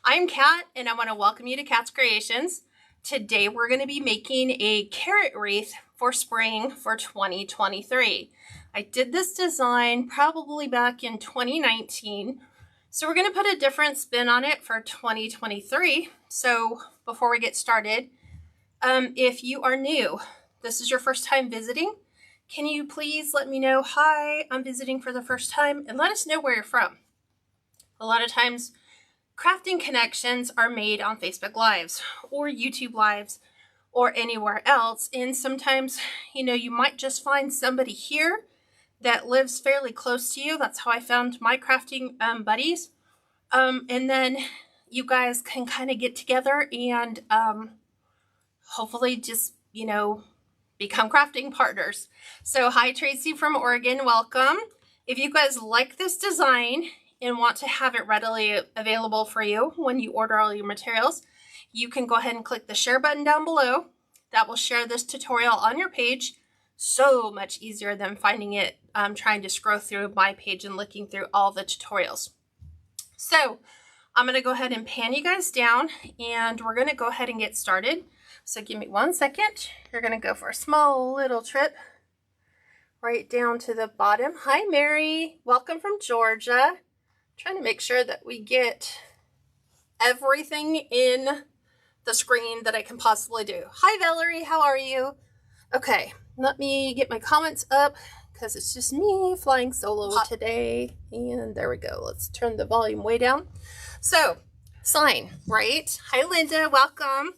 I'm Kat, and I want to welcome you to Kat's Creations. Today we're going to be making a carrot wreath for spring for 2023. I did this design probably back in 2019, so we're going to put a different spin on it for 2023. So before we get started, if you are new, this is your first time visiting, can you please let me know, hi, I'm visiting for the first time, and let us know where you're from. A lot of times, crafting connections are made on Facebook Lives or YouTube Lives or anywhere else. And sometimes, you might just find somebody here that lives fairly close to you. That's how I found my crafting buddies. And then you guys can kind of get together and hopefully just, become crafting partners. So hi, Tracy from Oregon. Welcome. If you guys like this design and want to have it readily available for you when you order all your materials, you can go ahead and click the share button down below. That will share this tutorial on your page. So much easier than finding it, trying to scroll through my page and looking through all the tutorials. So I'm going to go ahead and pan you guys down, and we're going to go ahead and get started. So give me 1 second. You're going to go for a small little trip right down to the bottom. Hi, Mary. Welcome from Georgia. Trying to make sure that we get everything in the screen that I can possibly do. Hi, Valerie. How are you? Okay, let me get my comments up because it's just me flying solo today. And there we go. Let's turn the volume way down. So, sign, right? Hi, Linda. Welcome.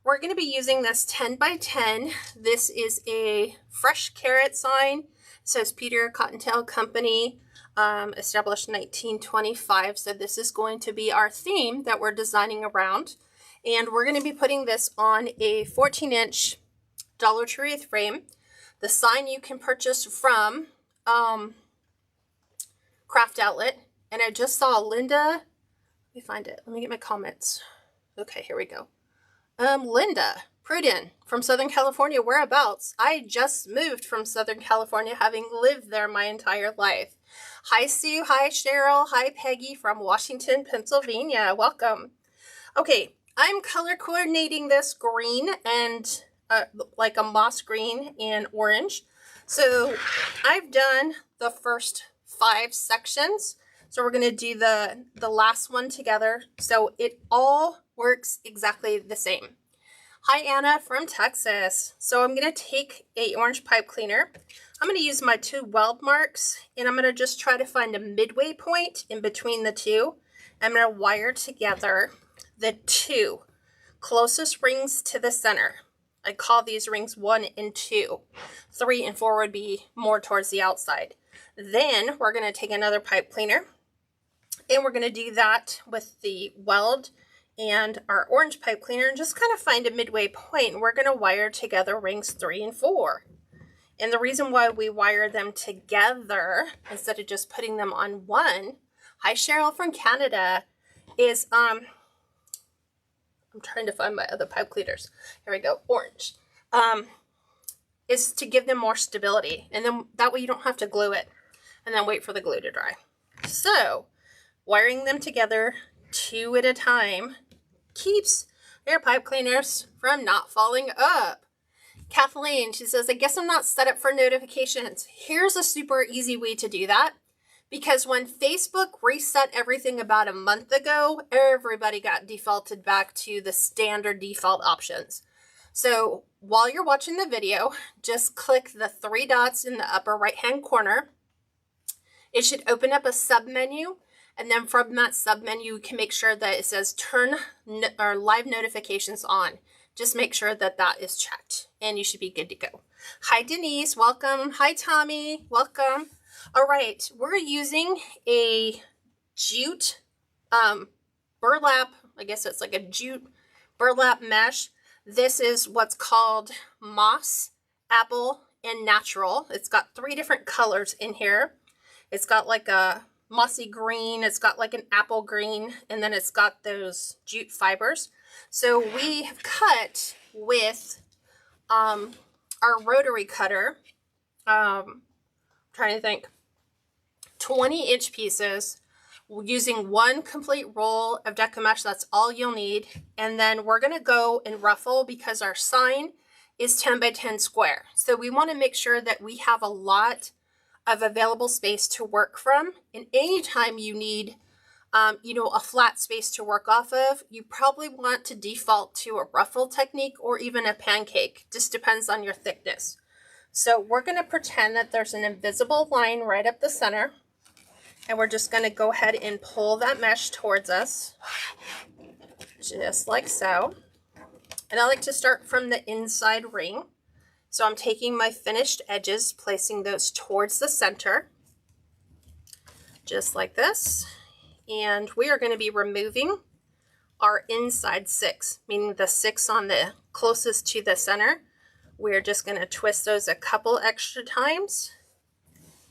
We're going to be using this 10 by 10. This is a fresh carrot sign. It says Peter Cottontail Company, established in 1925. So this is going to be our theme that we're designing around. And we're going to be putting this on a 14-inch Dollar Tree wreath frame. The sign you can purchase from Craft Outlet. And I just saw Linda. Let me find it. Let me get my comments. Okay, here we go. Linda Pruden from Southern California. Whereabouts? I just moved from Southern California, having lived there my entire life. Hi, Sue. Hi, Cheryl. Hi, Peggy from Washington, Pennsylvania. Welcome. Okay, I'm color coordinating this green and like a moss green and orange. So I've done the first 5 sections. So we're going to do the last one together. So it all works exactly the same. Hi, Anna from Texas. So I'm going to take a orange pipe cleaner. I'm going to use my 2 weld marks, and I'm going to just try to find a midway point in between the two. I'm going to wire together the 2 closest rings to the center. I call these rings 1 and 2. 3 and 4 would be more towards the outside. Then we're going to take another pipe cleaner, and we're going to do that with the weld and our orange pipe cleaner and just kind of find a midway point. And we're going to wire together rings 3 and 4. And the reason why we wire them together instead of just putting them on one, hi Cheryl from Canada, is I'm trying to find my other pipe cleaners. Here we go, orange. Is to give them more stability. And then that way you don't have to glue it and then wait for the glue to dry. So wiring them together 2 at a time keeps your pipe cleaners from not falling up. Kathleen, she says, I guess I'm not set up for notifications. Here's a super easy way to do that. Because when Facebook reset everything about a month ago, everybody got defaulted back to the standard default options. So while you're watching the video, just click the 3 dots in the upper right-hand corner. It should open up a sub-menu. And then from that sub-menu, you can make sure that it says turn live notifications on. Just make sure that that is checked and you should be good to go. Hi, Denise. Welcome. Hi, Tommy. Welcome. All right. We're using a jute burlap. I guess it's like a jute burlap mesh. This is what's called moss, apple, and natural. It's got 3 different colors in here. It's got like a mossy green, it's got like an apple green, and then it's got those jute fibers. So we have cut with our rotary cutter, trying to think, 20-inch pieces using one complete roll of deco mesh. That's all you'll need. And then we're going to go and ruffle because our sign is 10 by 10 square. So we want to make sure that we have a lot of available space to work from. And anytime you need, a flat space to work off of, you probably want to default to a ruffle technique or even a pancake. Just depends on your thickness. So we're going to pretend that there's an invisible line right up the center. And we're just going to go ahead and pull that mesh towards us, just like so. And I like to start from the inside ring. So I'm taking my finished edges, placing those towards the center, just like this. And we are going to be removing our inside 6, meaning the 6 on the closest to the center. We're just going to twist those a couple extra times.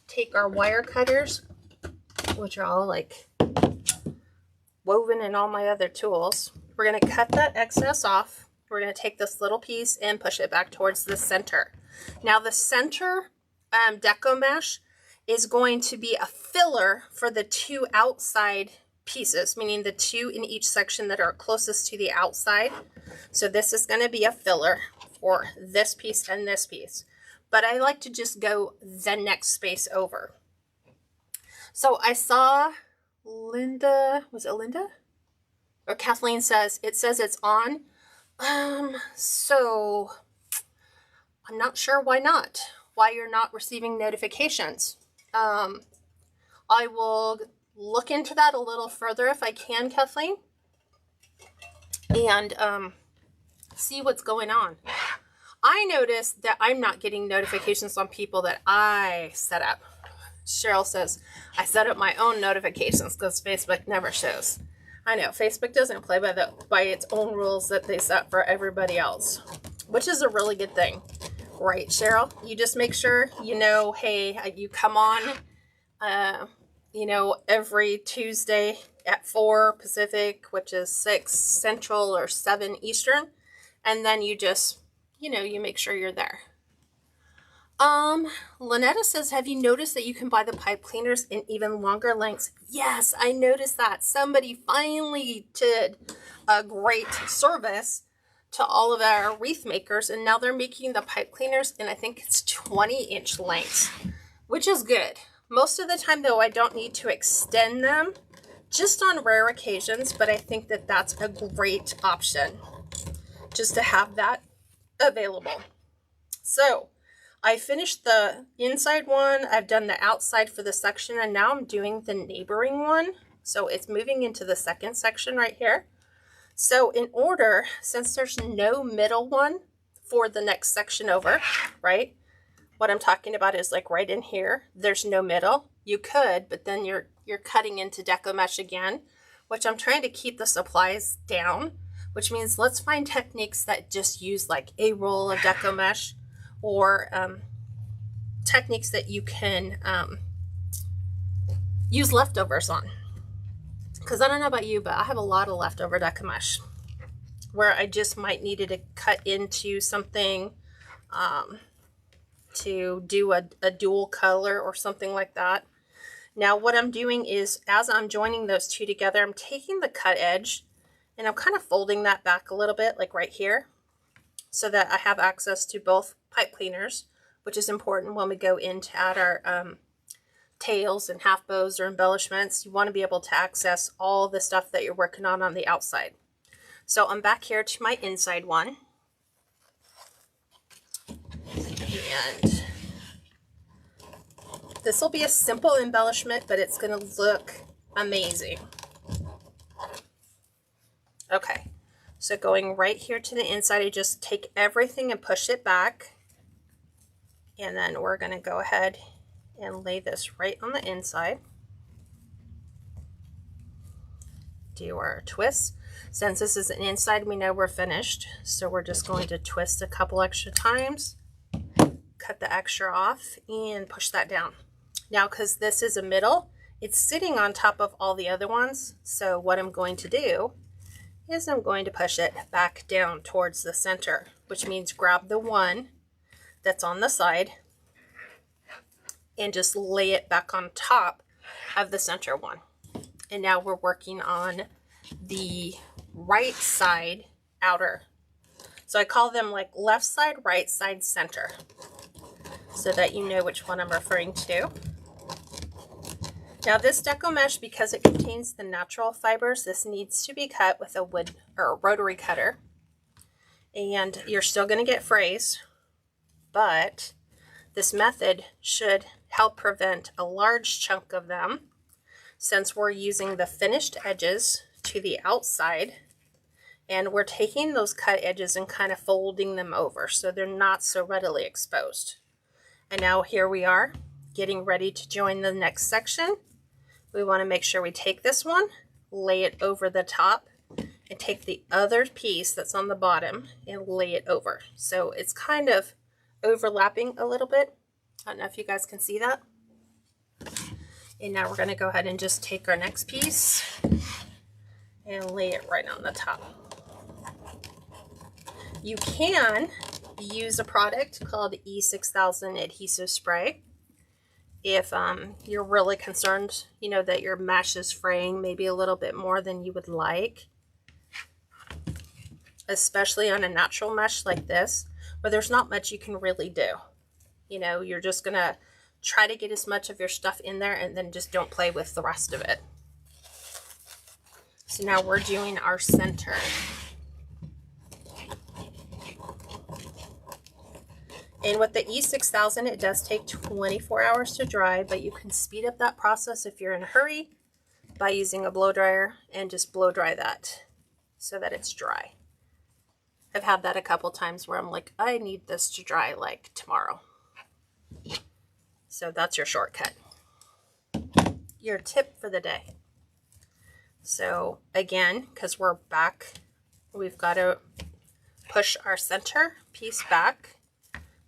Take our wire cutters, which are all like woven in all my other tools. We're going to cut that excess off. We're going to take this little piece and push it back towards the center. Now the center deco mesh is going to be a filler for the 2 outside pieces, meaning the 2 in each section that are closest to the outside. So this is going to be a filler for this piece and this piece. But I like to just go the next space over. So I saw Linda, was it Linda? Or Kathleen says, it says it's on. So I'm not sure why not. Why you're not receiving notifications. I will look into that a little further if I can, Kathleen, and see what's going on. I noticed that I'm not getting notifications on people that I set up. Cheryl says, I set up my own notifications because Facebook never shows. I know, Facebook doesn't play by its own rules that they set for everybody else, which is a really good thing. Right, Cheryl? You just make sure, hey, you come on, every Tuesday at 4 Pacific, which is 6 Central or 7 Eastern. And then you just, you make sure you're there. Lynetta says, have you noticed that you can buy the pipe cleaners in even longer lengths? Yes, I noticed that. Somebody finally did a great service to all of our wreath makers, and now they're making the pipe cleaners in, I think it's 20-inch lengths, which is good. Most of the time, though, I don't need to extend them, just on rare occasions, but I think that that's a great option, just to have that available. So I finished the inside one, I've done the outside for the section, and now I'm doing the neighboring one. So it's moving into the second section right here. So in order, since there's no middle one for the next section over, right? What I'm talking about is like right in here, there's no middle. You could, but then you're cutting into deco mesh again, which I'm trying to keep the supplies down, which means let's find techniques that just use like a roll of deco mesh, or techniques that you can use leftovers on. Because I don't know about you, but I have a lot of leftover deco mesh where I just might needed to cut into something to do a dual color or something like that. Now what I'm doing is, as I'm joining those two together, I'm taking the cut edge and I'm kind of folding that back a little bit, like right here, so that I have access to both pipe cleaners, which is important when we go in to add our tails and half bows or embellishments. You want to be able to access all the stuff that you're working on the outside. So I'm back here to my inside one. And this will be a simple embellishment, but it's going to look amazing. Okay, so going right here to the inside, I just take everything and push it back. And then we're going to go ahead and lay this right on the inside. Do our twists. Since this is an inside, we know we're finished. So we're just going to twist a couple extra times, cut the extra off, and push that down. Now, because this is a middle, it's sitting on top of all the other ones. So what I'm going to do is I'm going to push it back down towards the center, which means grab the one that's on the side and just lay it back on top of the center one. And now we're working on the right side outer. So I call them like left side, right side, center, so that you know which one I'm referring to. Now this deco mesh, because it contains the natural fibers, this needs to be cut with a wood or a rotary cutter. And you're still going to get frays, but this method should help prevent a large chunk of them, since we're using the finished edges to the outside, and we're taking those cut edges and kind of folding them over so they're not so readily exposed. And now here we are getting ready to join the next section. We want to make sure we take this one, lay it over the top, and take the other piece that's on the bottom and lay it over. So it's kind of overlapping a little bit. I don't know if you guys can see that. And now we're going to go ahead and just take our next piece and lay it right on the top. You can use a product called E6000 adhesive spray if you're really concerned, you know, that your mesh is fraying maybe a little bit more than you would like, especially on a natural mesh like this, where there's not much you can really do. You know, you're just going to try to get as much of your stuff in there and then just don't play with the rest of it. So now we're doing our center. And with the E6000, it does take 24 hours to dry, but you can speed up that process if you're in a hurry by using a blow dryer and just blow dry that so that it's dry. I've had that a couple times where I'm like, I need this to dry like tomorrow. So that's your shortcut. Your tip for the day. So again, because we're back, we've got to push our center piece back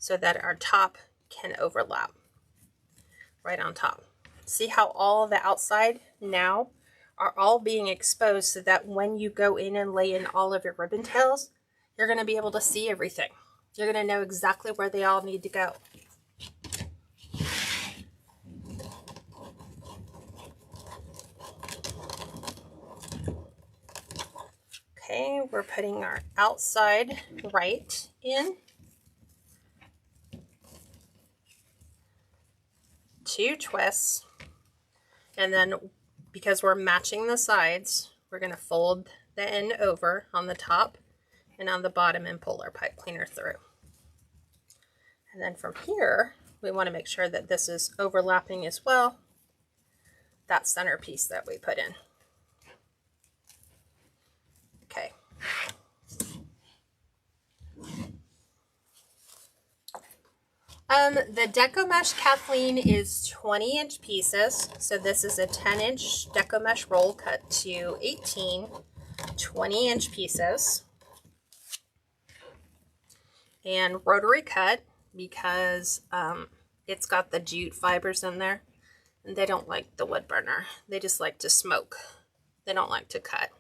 so that our top can overlap right on top. See how all the outside now are all being exposed, so that when you go in and lay in all of your ribbon tails, you're going to be able to see everything. You're going to know exactly where they all need to go. Okay, we're putting our outside right in. 2 twists, and then because we're matching the sides, we're going to fold the end over on the top and on the bottom and pull our pipe cleaner through. And then from here, we want to make sure that this is overlapping as well, that center piece that we put in. Okay. The Deco Mesh, Kathleen, is 20-inch pieces. So this is a 10-inch Deco Mesh roll cut to 18 20-inch pieces. And rotary cut because it's got the jute fibers in there. And they don't like the wood burner. They just like to smoke. They don't like to cut.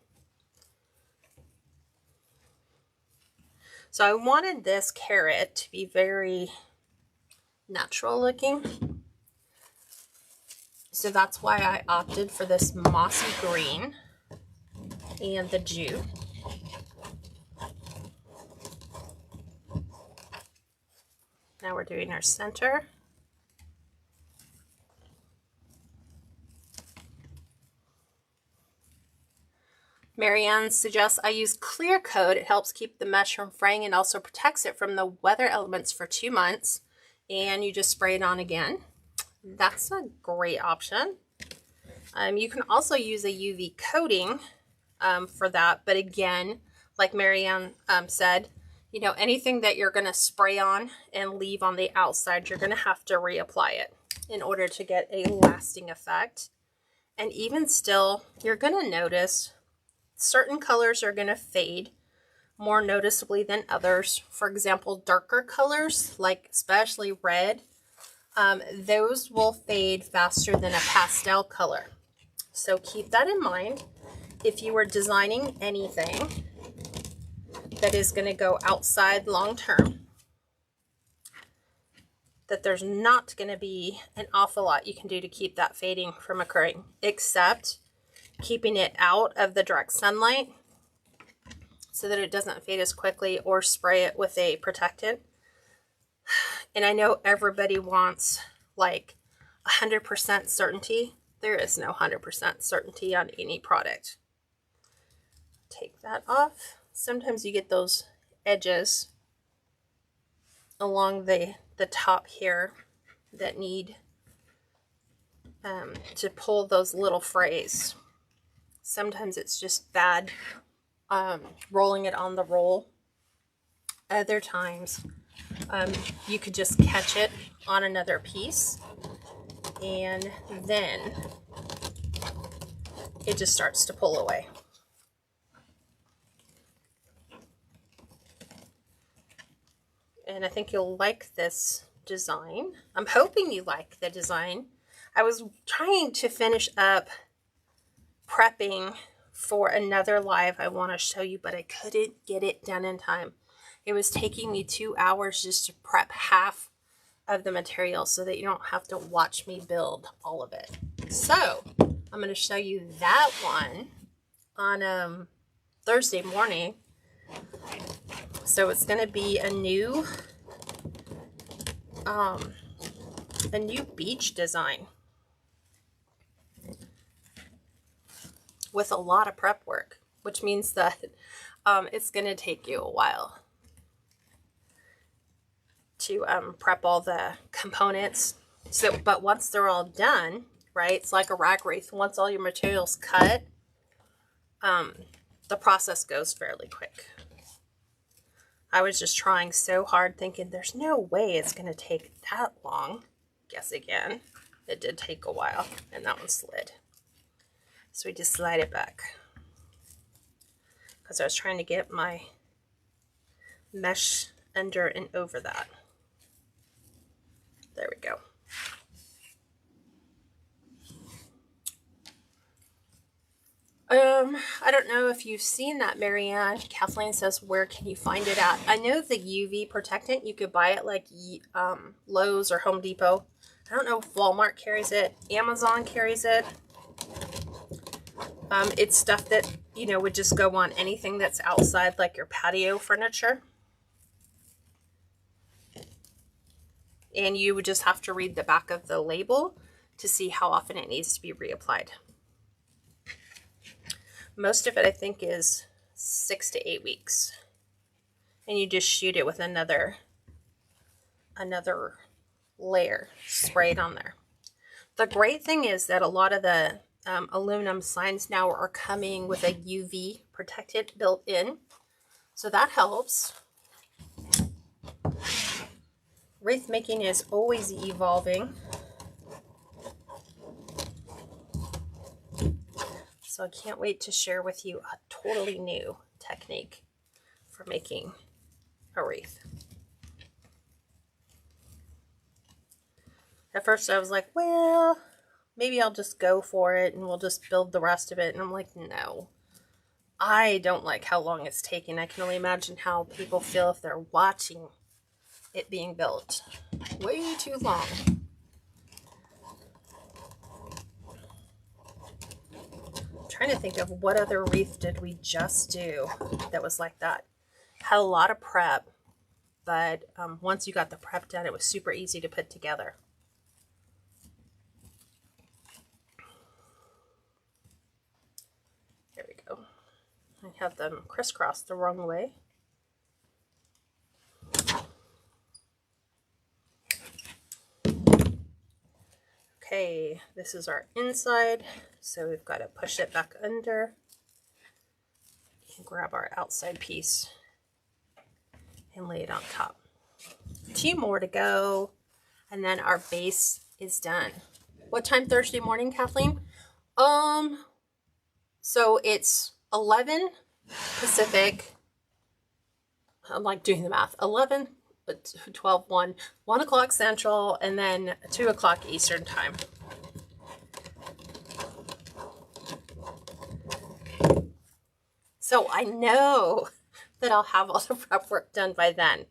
So I wanted this carrot to be very natural looking. So that's why I opted for this mossy green and the jute. Now we're doing our center. Marianne suggests I use clear coat. It helps keep the mesh from fraying and also protects it from the weather elements for 2 months. And you just spray it on again. That's a great option. You can also use a UV coating for that. But again, like Marianne said, you know, anything that you're going to spray on and leave on the outside, you're going to have to reapply it in order to get a lasting effect. And even still, you're going to notice certain colors are going to fade more noticeably than others. For example, darker colors, like especially red, those will fade faster than a pastel color. So keep that in mind if you are designing anything that is going to go outside long term, that there's not going to be an awful lot you can do to keep that fading from occurring, except keeping it out of the direct sunlight so that it doesn't fade as quickly, or spray it with a protectant. And I know everybody wants like 100% certainty. There is no 100% certainty on any product. Take that off. Sometimes you get those edges along the top here that need to pull those little frays. Sometimes it's just bad rolling it on the roll. Other times you could just catch it on another piece, and then it just starts to pull away. And I think you'll like this design. I'm hoping you like the design. I was trying to finish up prepping for another live I want to show you, but I couldn't get it done in time. It was taking me 2 hours just to prep half of the material so that you don't have to watch me build all of it. So I'm going to show you that one on Thursday morning. So it's going to be a new beach design with a lot of prep work, which means that it's going to take you a while to prep all the components. So, but once they're all done, right, it's like a rag wreath. Once all your material's cut, the process goes fairly quick. I was just trying so hard thinking there's no way it's going to take that long. Guess again, it did take a while, and that one slid. So we just slide it back because I was trying to get my mesh under and over that. There we go. I don't know if you've seen that, Marianne. Kathleen says, where can you find it at? I know the UV protectant, you could buy it like Lowe's or Home Depot. I don't know if Walmart carries it. Amazon carries it. It's stuff that, you know, would just go on anything that's outside, like your patio furniture. And you would just have to read the back of the label to see how often it needs to be reapplied. Most of it, I think, is 6 to 8 weeks. And you just shoot it with another layer sprayed on there. The great thing is that a lot of the aluminum signs now are coming with a UV protectant built in. So that helps. Wreath making is always evolving. So I can't wait to share with you a totally new technique for making a wreath. At first I was like, well, maybe I'll just go for it and we'll just build the rest of it. And I'm like, no, I don't like how long it's taking. I can only imagine how people feel if they're watching it being built. Way too long. Trying to think of what other wreath did we just do that was like that. Had a lot of prep, but once you got the prep done, it was super easy to put together. There we go. I have them crisscrossed the wrong way. Okay, this is our inside, so we've got to push it back under and grab our outside piece and lay it on top. 2 more to go, and then our base is done. What time Thursday morning, Kathleen? So it's 11 Pacific. I'm like doing the math. 11, 12, 1 o'clock Central, and then 2 o'clock Eastern time. So I know that I'll have all the prep work done by then,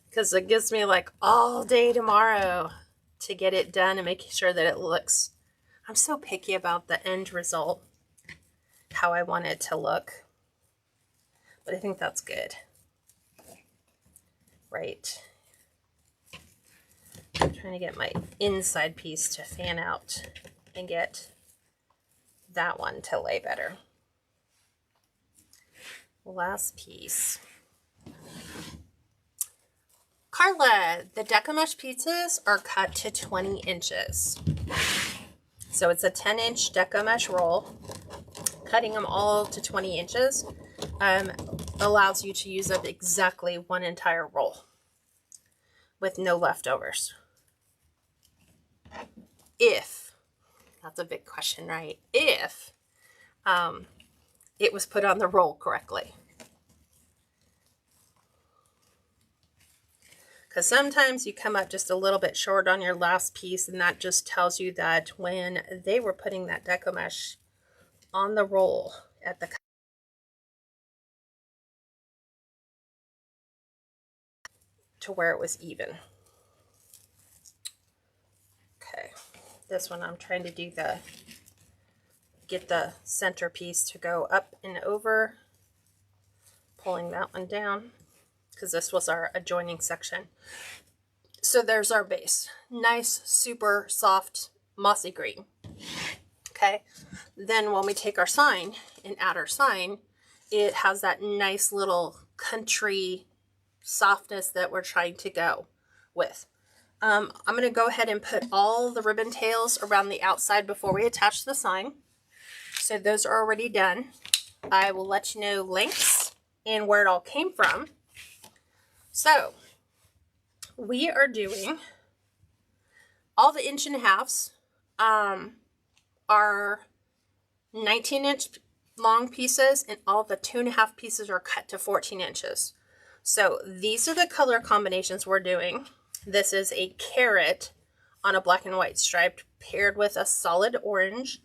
because it gives me like all day tomorrow to get it done and making sure that it looks I'm so picky about the end result, how I want it to look, but I think that's good. Right. I'm trying to get my inside piece to fan out and get that one to lay better. Last piece. Carla, the decomesh pieces are cut to 20 inches. So it's a 10-inch decomesh roll. Cutting them all to 20 inches allows you to use up exactly one entire roll with no leftovers. If, that's a big question, right? If it was put on the roll correctly. Because sometimes you come up just a little bit short on your last piece, and that just tells you that when they were putting that decomesh on the roll at the to where it was even. Okay, this one I'm trying to do get the center piece to go up and over, pulling that one down because this was our adjoining section. So there's our base. Nice, super soft, mossy green. Okay, then when we take our sign and add our sign, it has that nice little country softness that we're trying to go with. I'm going to go ahead and put all the ribbon tails around the outside before we attach the sign. So those are already done. I will let you know links and where it all came from. So we are doing all the 1.5 are 19-inch long pieces, and all the 2.5 pieces are cut to 14 inches. So these are the color combinations we're doing. This is a carrot on a black and white stripe paired with a solid orange.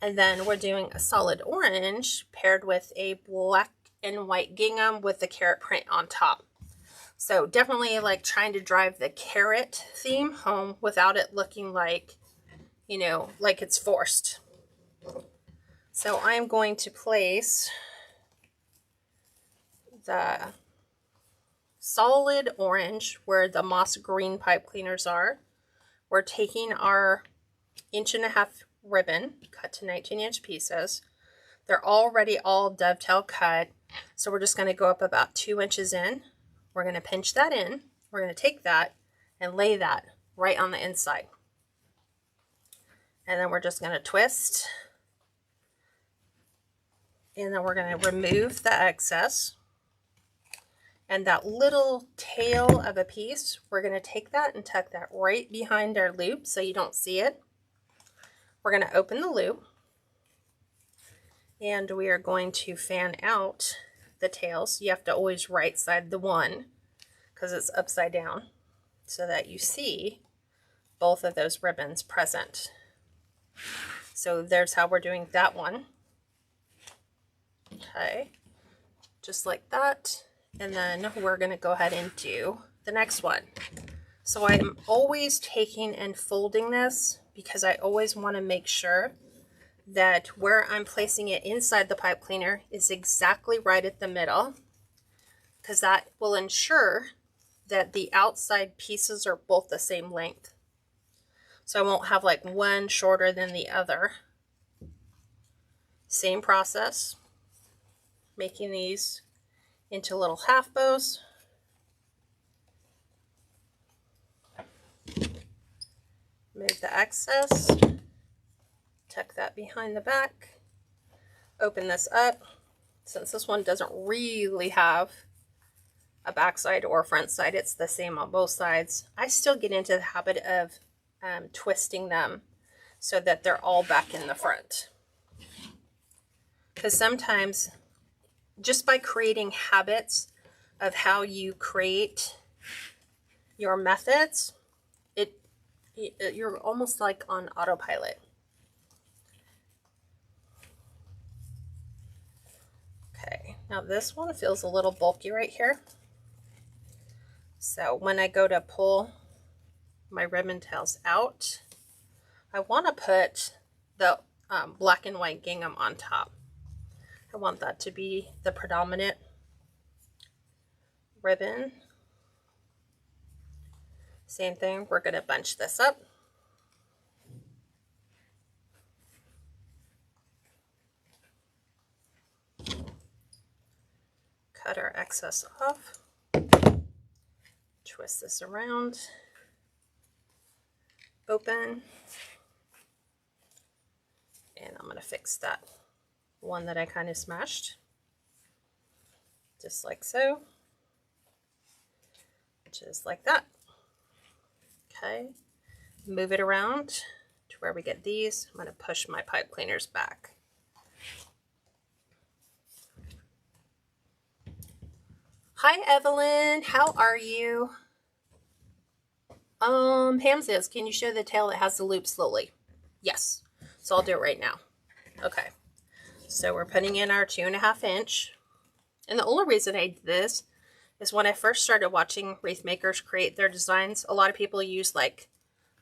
And then we're doing a solid orange paired with a black and white gingham with the carrot print on top. So definitely like trying to drive the carrot theme home without it looking like, you know, like it's forced. So I'm going to place the solid orange where the moss green pipe cleaners are. We're taking our 1.5-inch ribbon cut to 19-inch pieces. They're already all dovetail cut, so we're just going to go up about 2 inches in. We're going to pinch that in. We're going to take that and lay that right on the inside. And then we're just going to twist. And then we're going to remove the excess. And that little tail of a piece, we're going to take that and tuck that right behind our loop so you don't see it. We're going to open the loop. And we are going to fan out the tails. You have to always right side the one because it's upside down so that you see both of those ribbons present. So there's how we're doing that one. Okay, just like that. And then we're going to go ahead and do the next one. So I'm always taking and folding this because I always want to make sure that where I'm placing it inside the pipe cleaner is exactly right at the middle, because that will ensure that the outside pieces are both the same length. So I won't have like one shorter than the other. Same process, making these into little half bows. Move the excess, tuck that behind the back, open this up. Since this one doesn't really have a back side or front side, it's the same on both sides. I still get into the habit of twisting them so that they're all back in the front. Because sometimes just by creating habits of how you create your methods, you're almost like on autopilot. Okay, now this one feels a little bulky right here. So when I go to pull my ribbon tails out, I want to put the black and white gingham on top. I want that to be the predominant ribbon. Same thing, we're going to bunch this up. Cut our excess off. Twist this around. Open. And I'm going to fix that one that I kind of smashed. Just like so. Just like that. Okay. Move it around to where we get these. I'm going to push my pipe cleaners back. Hi, Evelyn. How are you? Pam says, can you show the tail that has the loop slowly? Yes. So I'll do it right now. Okay. So we're putting in our 2.5 inch. And the only reason I did this is when I first started watching wreath makers create their designs, a lot of people use like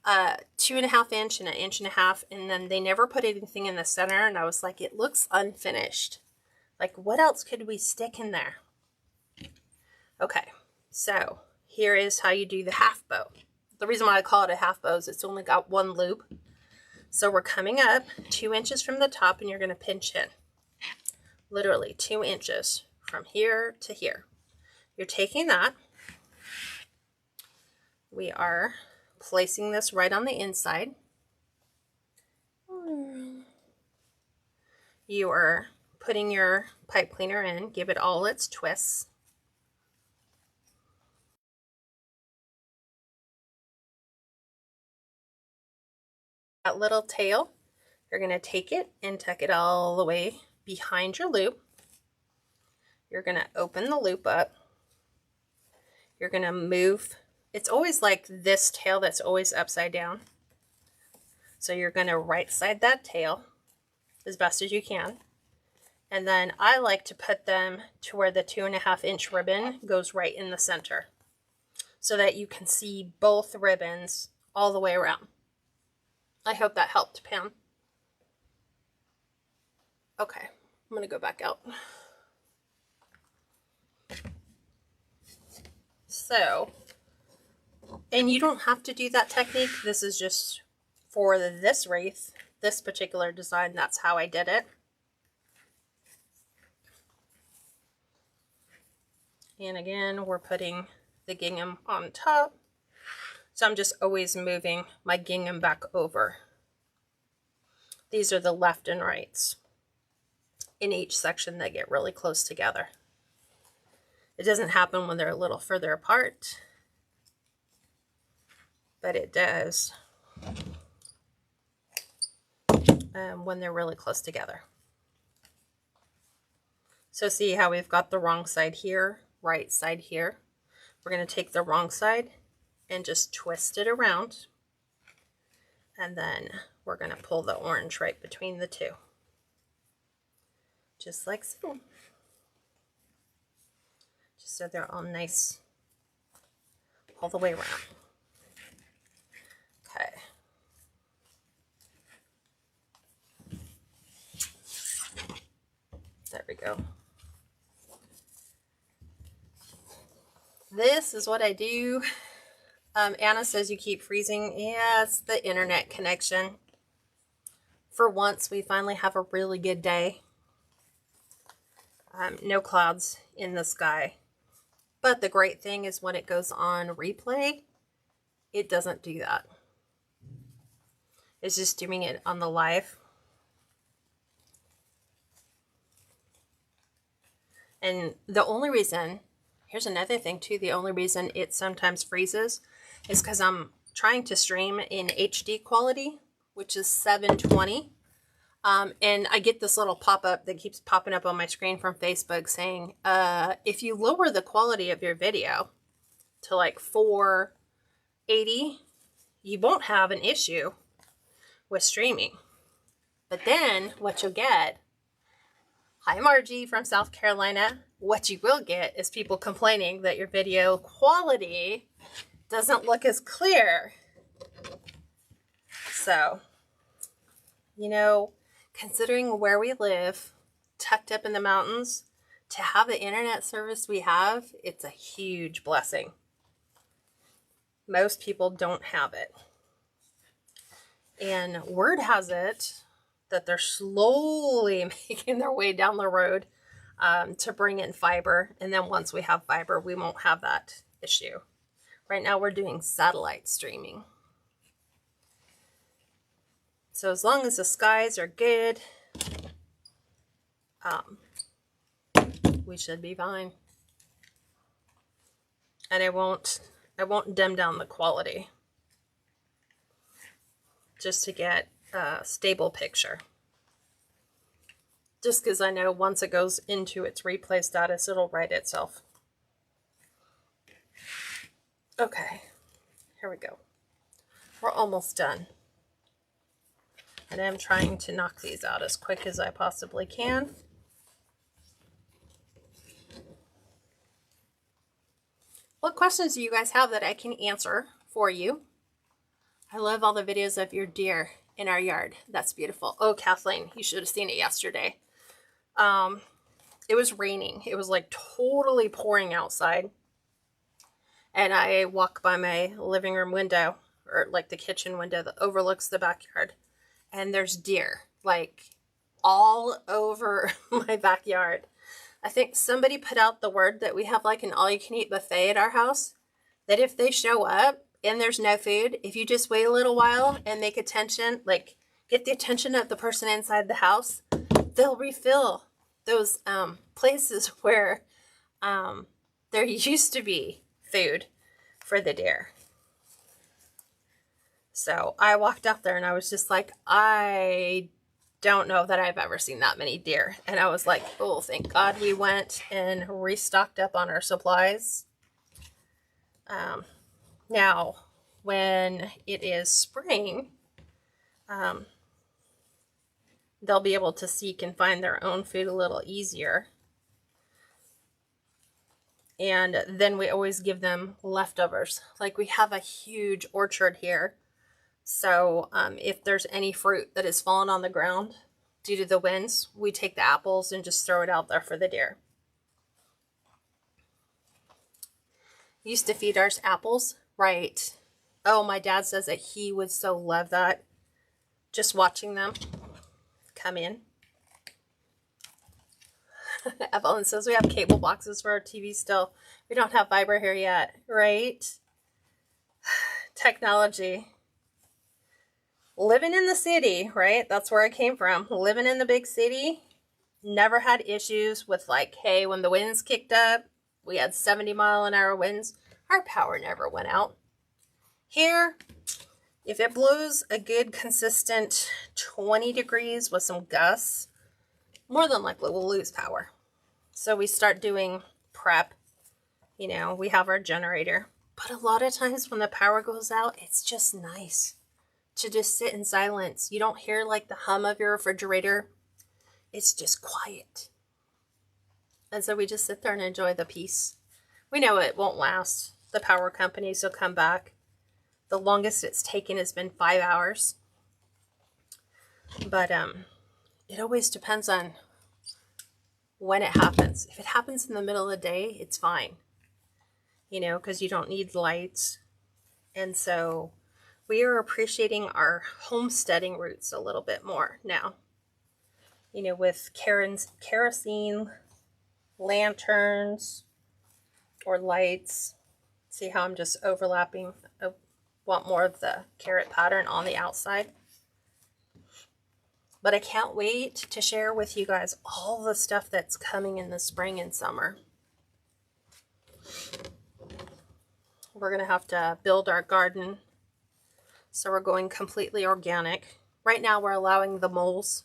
2.5 inch and 1.5 inches, and then they never put anything in the center. And I was like, it looks unfinished. Like, what else could we stick in there? Okay, so here is how you do the half bow. The reason why I call it a half bow is it's only got one loop. So we're coming up 2 inches from the top, and you're going to pinch in. Literally 2 inches from here to here. You're taking that. We are placing this right on the inside. You are putting your pipe cleaner in. Give it all its twists. That little tail, you're going to take it and tuck it all the way behind your loop. You're going to open the loop up. You're going to move. It's always like this tail that's always upside down. So you're going to right side that tail as best as you can. And then I like to put them to where the 2.5 inch ribbon goes right in the center, so that you can see both ribbons all the way around. I hope that helped, Pam. Okay, I'm gonna go back out. So, and you don't have to do that technique. This is just for this wreath, this particular design. That's how I did it. And again, we're putting the gingham on top. So I'm just always moving my gingham back over. These are the left and rights. In each section, they get really close together. It doesn't happen when they're a little further apart, but it does when they're really close together. So see how we've got the wrong side here, right side here. We're going to take the wrong side and just twist it around, and then we're going to pull the orange right between the two, just like so, just so they're all nice all the way around. Okay. There we go. This is what I do. Anna says you keep freezing. Yeah, it's the internet connection. For once, we finally have a really good day. No clouds in the sky. But the great thing is when it goes on replay, it doesn't do that. It's just doing it on the live. And the only reason, here's another thing too, the only reason it sometimes freezes is because I'm trying to stream in HD quality, which is 720. And I get this little pop-up that keeps popping up on my screen from Facebook saying, if you lower the quality of your video to like 480, you won't have an issue with streaming. But then what you'll get, hi Margie from South Carolina, what you will get is people complaining that your video quality doesn't look as clear. So You know, considering where we live, tucked up in the mountains, to have the internet service we have, it's a huge blessing. Most people don't have it. And word has it that they're slowly making their way down the road to bring in fiber. And then once we have fiber, we won't have that issue. Right now we're doing satellite streaming. So as long as the skies are good, we should be fine. And I won't dim down the quality just to get a stable picture. Just because I know once it goes into its replay status, it'll right itself. Okay, here we go. We're almost done. And I'm trying to knock these out as quick as I possibly can. What questions do you guys have that I can answer for you? I love all the videos of your deer in our yard. That's beautiful. Oh, Kathleen, you should have seen it yesterday. It was raining. It was like totally pouring outside. And I walk by my living room window, or like the kitchen window that overlooks the backyard. And there's deer like all over my backyard. I think somebody put out the word that we have like an all-you-can-eat buffet at our house, that if they show up and there's no food, if you just wait a little while and make attention, like get the attention of the person inside the house, they'll refill those places where there used to be food for the deer. So I walked out there and I was just like, I don't know that I've ever seen that many deer. And I was like, oh, thank God we went and restocked up on our supplies. Now, when it is spring, they'll be able to seek and find their own food a little easier. And then we always give them leftovers. Like we have a huge orchard here. So if there's any fruit that has fallen on the ground due to the winds, we take the apples and just throw it out there for the deer. Used to feed ours apples, right? Oh, my dad says that he would so love that. Just watching them come in. Evelyn says we have cable boxes for our TV still. We don't have fiber here yet, right? Technology. Living in the city, right? That's where I came from. Living in the big city, never had issues with like, hey, when the winds kicked up, we had 70-mile-an-hour winds. Our power never went out. Here, if it blows a good consistent 20 degrees with some gusts, more than likely we'll lose power. So we start doing prep. You know, we have our generator. But a lot of times when the power goes out, it's just nice to just sit in silence. You don't hear like the hum of your refrigerator. It's just quiet. And so we just sit there and enjoy the peace. We know it won't last. The power companies will come back. The longest it's taken has been 5 hours. But it always depends on when it happens. If it happens in the middle of the day, it's fine. You know, because you don't need lights. And so we are appreciating our homesteading roots a little bit more now. You know, with kerosene lanterns or lights. See how I'm just overlapping? I want more of the carrot pattern on the outside. But I can't wait to share with you guys all the stuff that's coming in the spring and summer. We're going to have to build our garden. So we're going completely organic. Right now we're allowing the moles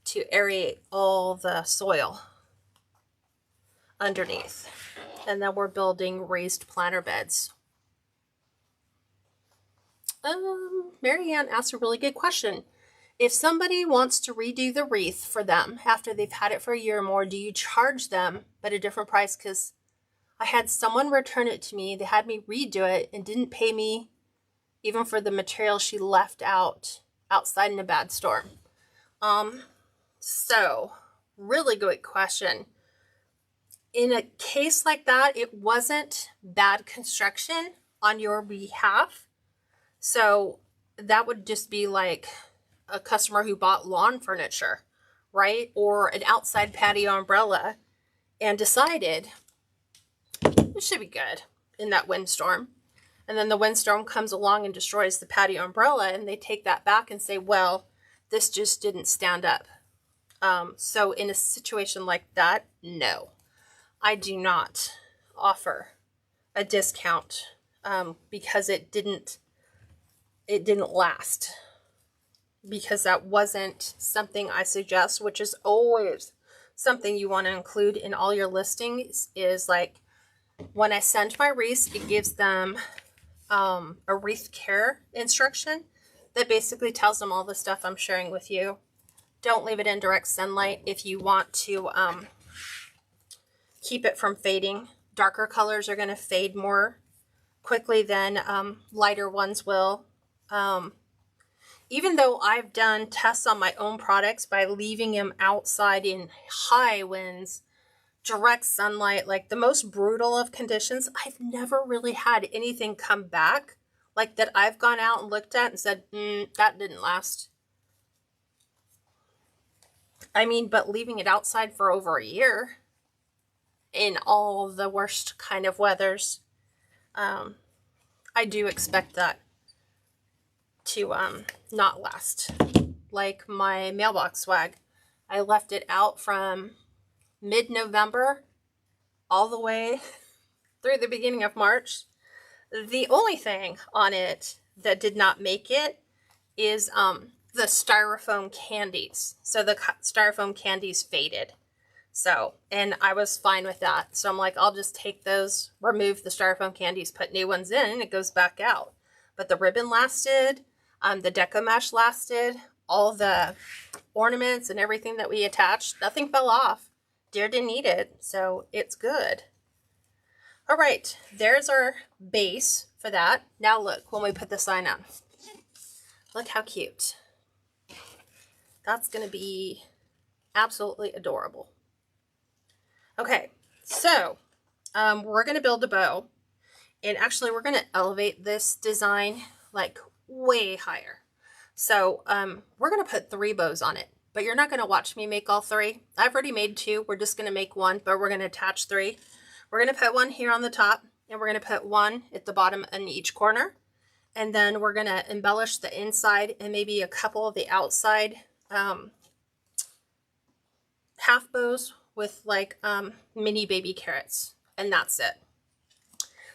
to aerate all the soil underneath. And then we're building raised planter beds. Marianne asked a really good question. If somebody wants to redo the wreath for them after they've had it for a year or more, do you charge them but a different price? Because I had someone return it to me. They had me redo it and didn't pay me even for the material she left outside in a bad storm. So really good question. In a case like that, it wasn't bad construction on your behalf. So that would just be like a customer who bought lawn furniture, right? Or an outside patio umbrella and decided it should be good in that windstorm. And then the windstorm comes along and destroys the patio umbrella, and they take that back and say, well, this just didn't stand up. So in a situation like that, no, I do not offer a discount because it didn't last. Because that wasn't something I suggest, which is always something you want to include in all your listings, is like when I send my wreaths, it gives them a wreath care instruction that basically tells them all the stuff I'm sharing with you. Don't leave it in direct sunlight if you want to keep it from fading. Darker colors are going to fade more quickly than lighter ones will. Even though I've done tests on my own products by leaving them outside in high winds, direct sunlight, like the most brutal of conditions, I've never really had anything come back like that I've gone out and looked at and said, that didn't last. I mean, but leaving it outside for over a year in all the worst kind of weathers, I do expect that to not last. Like my mailbox swag, I left it out from mid-November all the way through the beginning of March. The only thing on it that did not make it is the styrofoam candies. So the styrofoam candies faded. So, and I was fine with that. So I'm like, I'll just take those, remove the styrofoam candies, put new ones in, and it goes back out. But the ribbon lasted, the deco mesh lasted, all the ornaments and everything that we attached, nothing fell off. Deer didn't eat it, so it's good. All right, there's our base for that. Now look, when we put the sign on, look how cute. That's going to be absolutely adorable. Okay, so we're going to build a bow, and actually we're going to elevate this design like way higher. So we're going to put 3 bows on it, but you're not going to watch me make all 3. I've already made 2. We're just going to make 1, but we're going to attach 3. We're going to put 1 here on the top, and we're going to put 1 at the bottom in each corner. And then we're going to embellish the inside and maybe a couple of the outside half bows with like mini baby carrots. And that's it.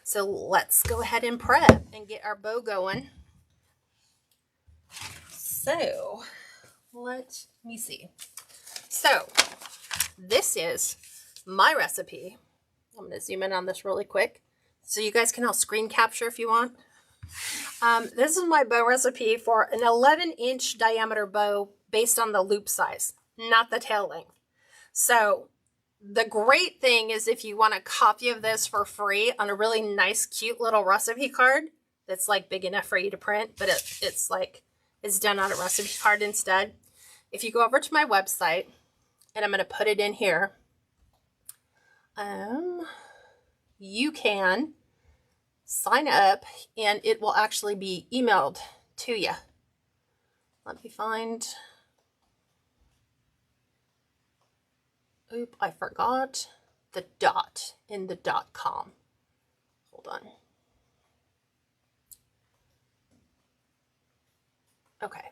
So let's go ahead and prep and get our bow going. So let me see. So this is my recipe. I'm going to zoom in on this really quick so you guys can all screen capture if you want. This is my bow recipe for an 11-inch diameter bow based on the loop size, not the tail length. So the great thing is if you want a copy of this for free on a really nice, cute little recipe card that's like big enough for you to print, but it's like it's done on a recipe card instead. If you go over to my website, and I'm going to put it in here, you can sign up and it will actually be emailed to you. Let me find. Oop, I forgot the dot in the .com. Hold on. Okay.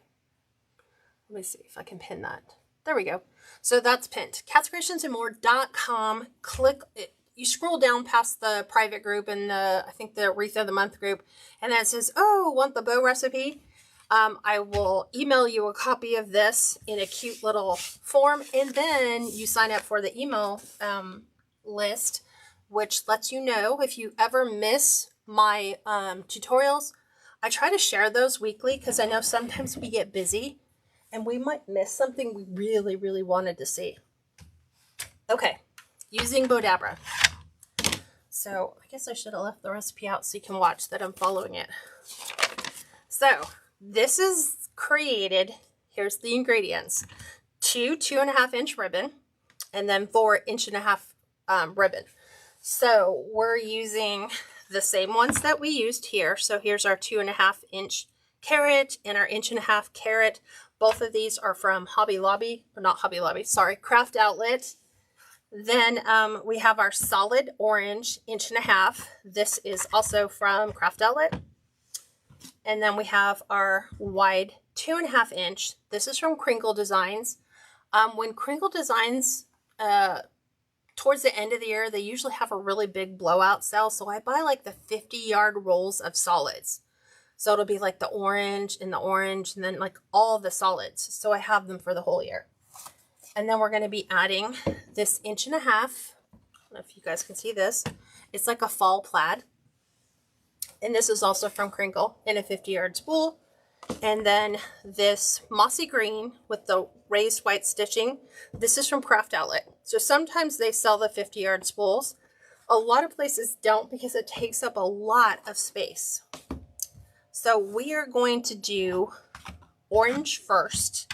Let me see if I can pin that. There we go. So that's pinned. catscreationsandmore.com. Click it. You scroll down past the private group and I think the Wreath of the Month group, and then it says, oh, want the bow recipe? I will email you a copy of this in a cute little form, and then you sign up for the email list, which lets you know if you ever miss my tutorials. I try to share those weekly because I know sometimes we get busy and we might miss something we really, really wanted to see. Okay, using Bodabra. So I guess I should have left the recipe out so you can watch that I'm following it. So this is created here's the ingredients. 2.5-inch ribbon, and then 4.5-inch ribbon. So we're using the same ones that we used here. So here's our 2.5-inch carrot and our 1.5-inch carrot. Both of these are from Hobby Lobby, or not Hobby Lobby, sorry, Craft Outlet. Then we have our solid orange 1.5 inch. This is also from Craft Outlet. And then we have our wide 2.5 inch. This is from Crinkle Designs. When Crinkle Designs, towards the end of the year, they usually have a really big blowout sale. So I buy like the 50-yard rolls of solids. So it'll be like the orange, and then like all the solids. So I have them for the whole year. And then we're going to be adding this 1.5 inch. I don't know if you guys can see this. It's like a fall plaid. And this is also from Crinkle in a 50-yard spool. And then this mossy green with the raised white stitching. This is from Craft Outlet. So sometimes they sell the 50-yard spools. A lot of places don't because it takes up a lot of space. So we are going to do orange first,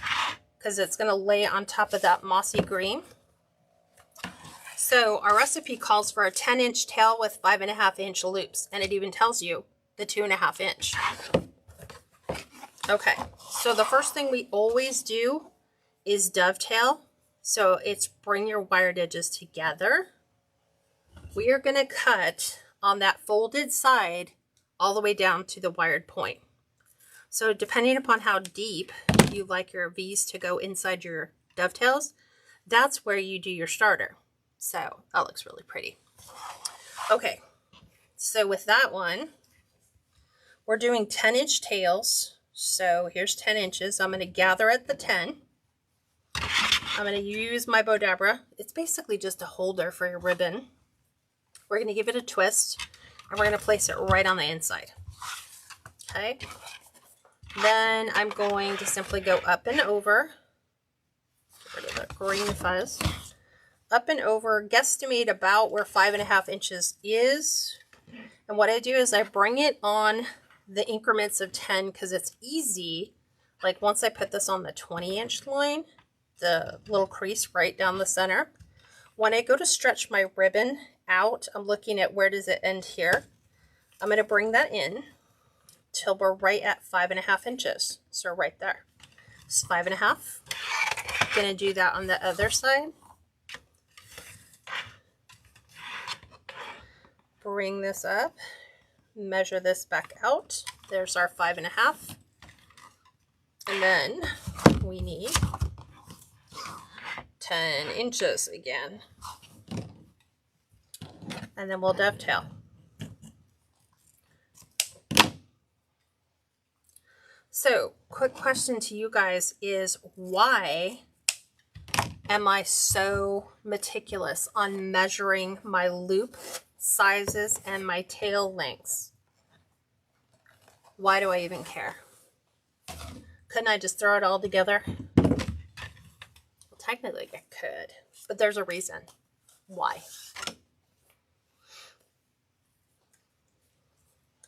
because it's going to lay on top of that mossy green. So our recipe calls for a 10-inch tail with 5.5-inch loops, and it even tells you the 2.5 inch. Okay, so the first thing we always do is dovetail. So it's bring your wired edges together. We are going to cut on that folded side all the way down to the wired point. So depending upon how deep you like your V's to go inside your dovetails, that's where you do your starter. So that looks really pretty. Okay, so with that one, we're doing 10-inch tails. So here's 10 inches. I'm going to gather at the 10. I'm going to use my Bodabra. It's basically just a holder for your ribbon. We're going to give it a twist, and we're going to place it right on the inside. Okay. Then I'm going to simply go up and over. Get rid of the green fuzz. Up and over, guesstimate about where 5.5 inches is. And what I do is I bring it on the increments of 10 because it's easy. Like once I put this on the 20-inch line, the little crease right down the center. When I go to stretch my ribbon out, I'm looking at where does it end here. I'm going to bring that in till we're right at 5.5 inches. So right there. It's 5.5. Going to do that on the other side. Bring this up. Measure this back out. There's our 5.5. And then we need 10 inches again. And then we'll dovetail. So, quick question to you guys is, why am I so meticulous on measuring my loop sizes and my tail lengths? Why do I even care? Couldn't I just throw it all together? Well, technically I could, but there's a reason why.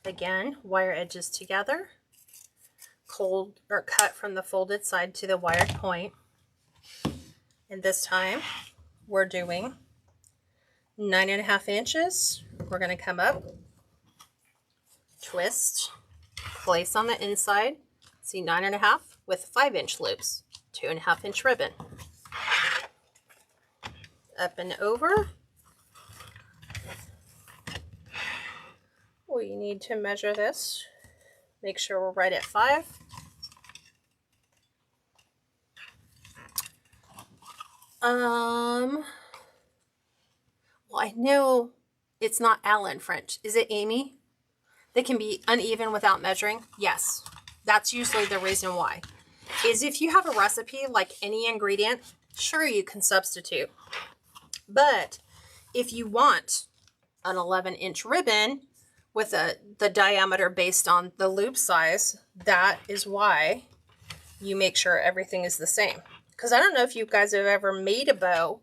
Again, wire edges together. Cold or cut from the folded side to the wired point. And this time we're doing 9.5 inches. We're going to come up, twist, place on the inside. See, 9.5 with 5-inch loops, 2.5-inch ribbon. Up and over. We need to measure this. Make sure we're right at 5. Well, I know it's not Allen French. Is it Amy? They can be uneven without measuring. Yes, that's usually the reason why. Is if you have a recipe like any ingredient, sure, you can substitute. But if you want an 11-inch ribbon with the diameter based on the loop size, that is why you make sure everything is the same. Because I don't know if you guys have ever made a bow,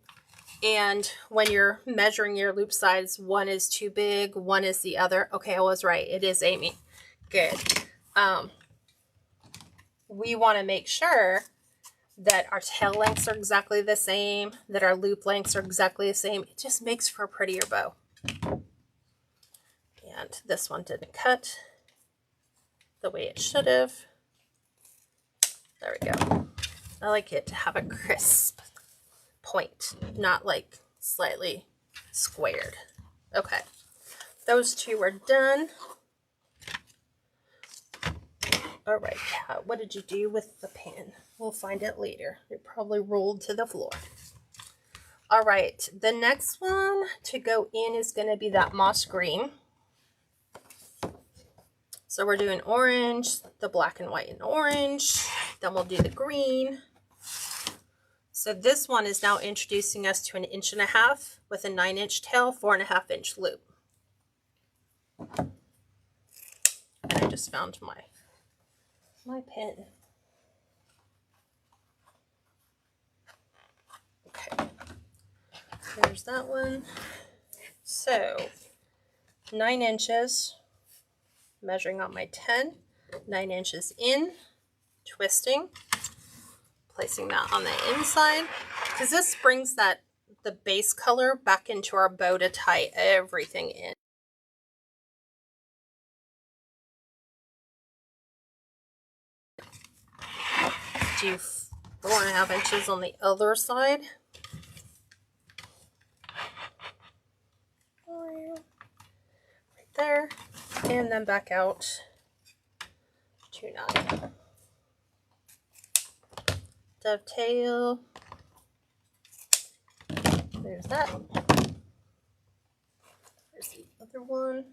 and when you're measuring your loop size, one is too big, one is the other. Okay, I was right. It is Amy. Good. We want to make sure that our tail lengths are exactly the same, that our loop lengths are exactly the same. It just makes for a prettier bow. And this one didn't cut the way it should have. There we go. I like it to have a crisp point, not like slightly squared. Okay, those two are done. All right, Kat, what did you do with the pin? We'll find it later. It probably rolled to the floor. All right, the next one to go in is going to be that moss green. So we're doing orange, the black and white and orange. Then we'll do the green. So this one is now introducing us to 1.5 inches with a 9-inch tail, 4.5 inch loop. And I just found my pin. Okay, there's that one. So 9 inches, measuring on my 10, 9 inches in, twisting, placing that on the inside, because this brings the base color back into our bow to tie everything in. Do 4.5 inches on the other side. Right there, and then back out to 9. Dovetail. There's that. There's the other one.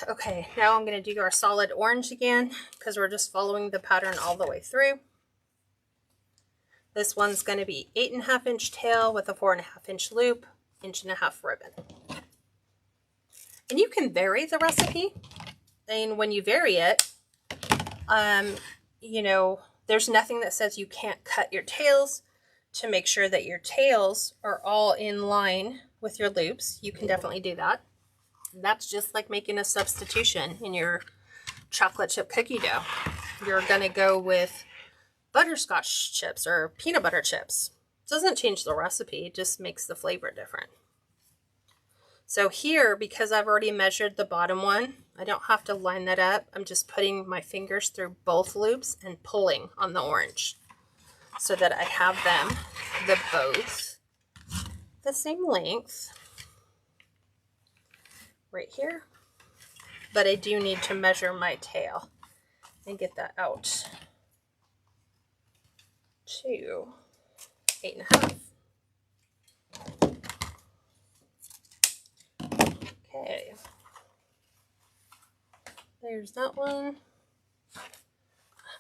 Okay, now I'm going to do our solid orange again because we're just following the pattern all the way through. This one's going to be 8.5 inch tail with a 4.5 inch loop, 1.5 inch ribbon. And you can vary the recipe. And when you vary it, you know, there's nothing that says you can't cut your tails to make sure that your tails are all in line with your loops. You can definitely do that. That's just like making a substitution in your chocolate chip cookie dough. You're going to go with butterscotch chips or peanut butter chips. It doesn't change the recipe, it just makes the flavor different. So here, because I've already measured the bottom one, I don't have to line that up. I'm just putting my fingers through both loops and pulling on the orange so that I have them, both the same length right here. But I do need to measure my tail and get that out to 8.5. Okay, there's that one.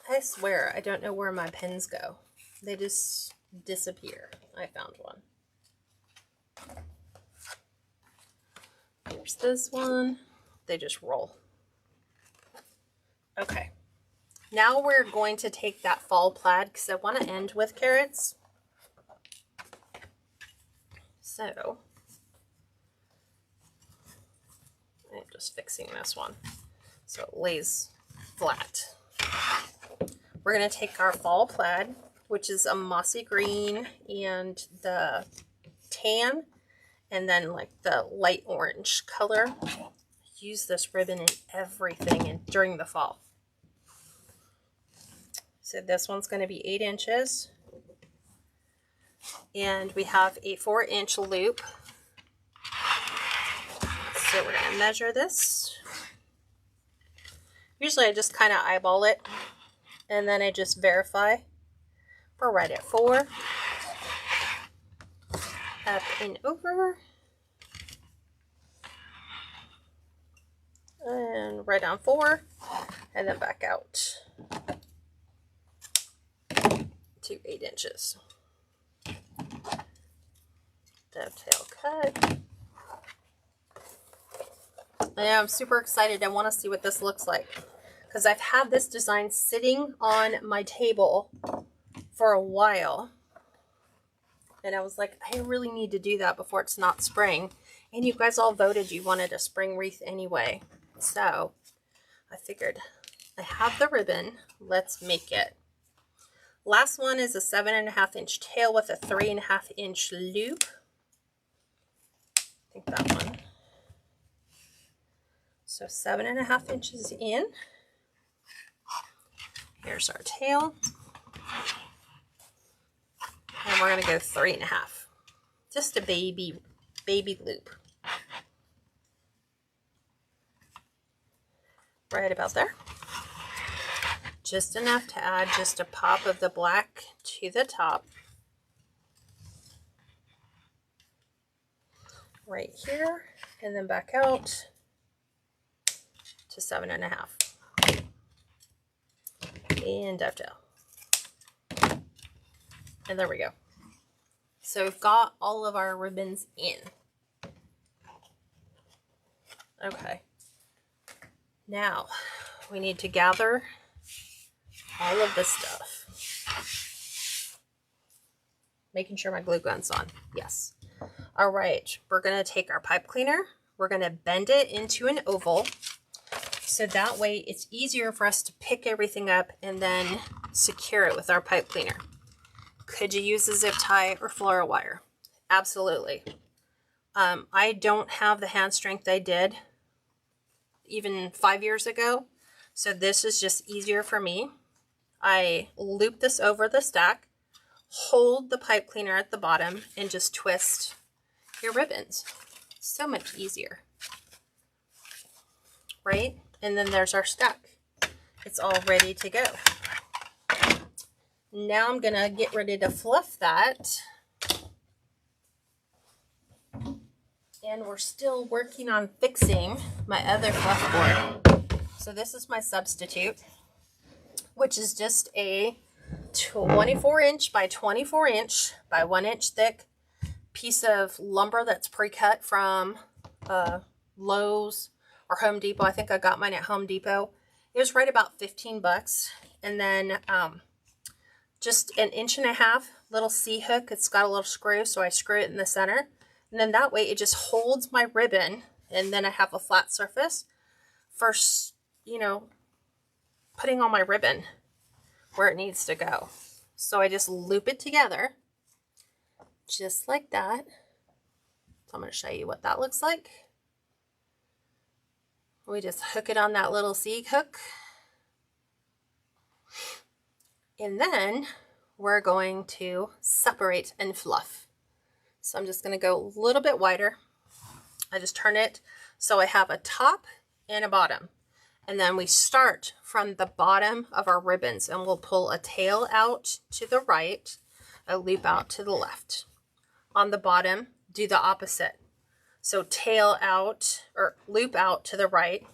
I swear I don't know where my pins go. They just disappear. I found one. Here's this one. They just roll. Okay. Now we're going to take that fall plaid because I want to end with carrots. So I'm just fixing this one so it lays flat. We're going to take our fall plaid, which is a mossy green and the tan and then like the light orange color. Use this ribbon in everything during the fall. So this one's going to be 8 inches. And we have a 4-inch loop. So we're going to measure this. Usually I just kind of eyeball it. And then I just verify. We're right at 4. Up and over. And right on 4. And then back out to 8 inches. Dovetail cut. I'm super excited. I want to see what this looks like because I've had this design sitting on my table for a while and I was like, I really need to do that before it's not spring, and you guys all voted you wanted a spring wreath anyway, so I figured I have the ribbon. Let's make it. Last one is a 7.5 inch tail with a 3.5 inch loop. I think that one. So 7.5 inches in. Here's our tail. And we're going to go 3.5. Just a baby loop. Right about there. Just enough to add just a pop of the black to the top. Right here, and then back out to 7.5. And dovetail. And there we go. So we've got all of our ribbons in. Okay. Now we need to gather all of this stuff. Making sure my glue gun's on. Yes. All right. We're going to take our pipe cleaner. We're going to bend it into an oval. So that way it's easier for us to pick everything up and then secure it with our pipe cleaner. Could you use a zip tie or floral wire? Absolutely. I don't have the hand strength I did even 5 years ago. So this is just easier for me. I loop this over the stack, hold the pipe cleaner at the bottom, and just twist your ribbons. So much easier. Right? And then there's our stack. It's all ready to go. Now I'm going to get ready to fluff that. And we're still working on fixing my other fluff board. So this is my substitute, which is just a 24 inch by 24 inch by 1 inch thick piece of lumber that's pre-cut from Lowe's or Home Depot. I think I got mine at Home Depot. It was right about 15 bucks. And then just an 1.5 inch little C-hook. It's got a little screw, so I screw it in the center. And then that way it just holds my ribbon, and then I have a flat surface for, you know, putting on my ribbon where it needs to go. So I just loop it together just like that. So I'm going to show you what that looks like. We just hook it on that little C-hook. And then we're going to separate and fluff. So I'm just going to go a little bit wider. I just turn it so I have a top and a bottom. And then we start from the bottom of our ribbons, and we'll pull a tail out to the right, a loop out to the left. On the bottom, do the opposite. So tail out or loop out to the right,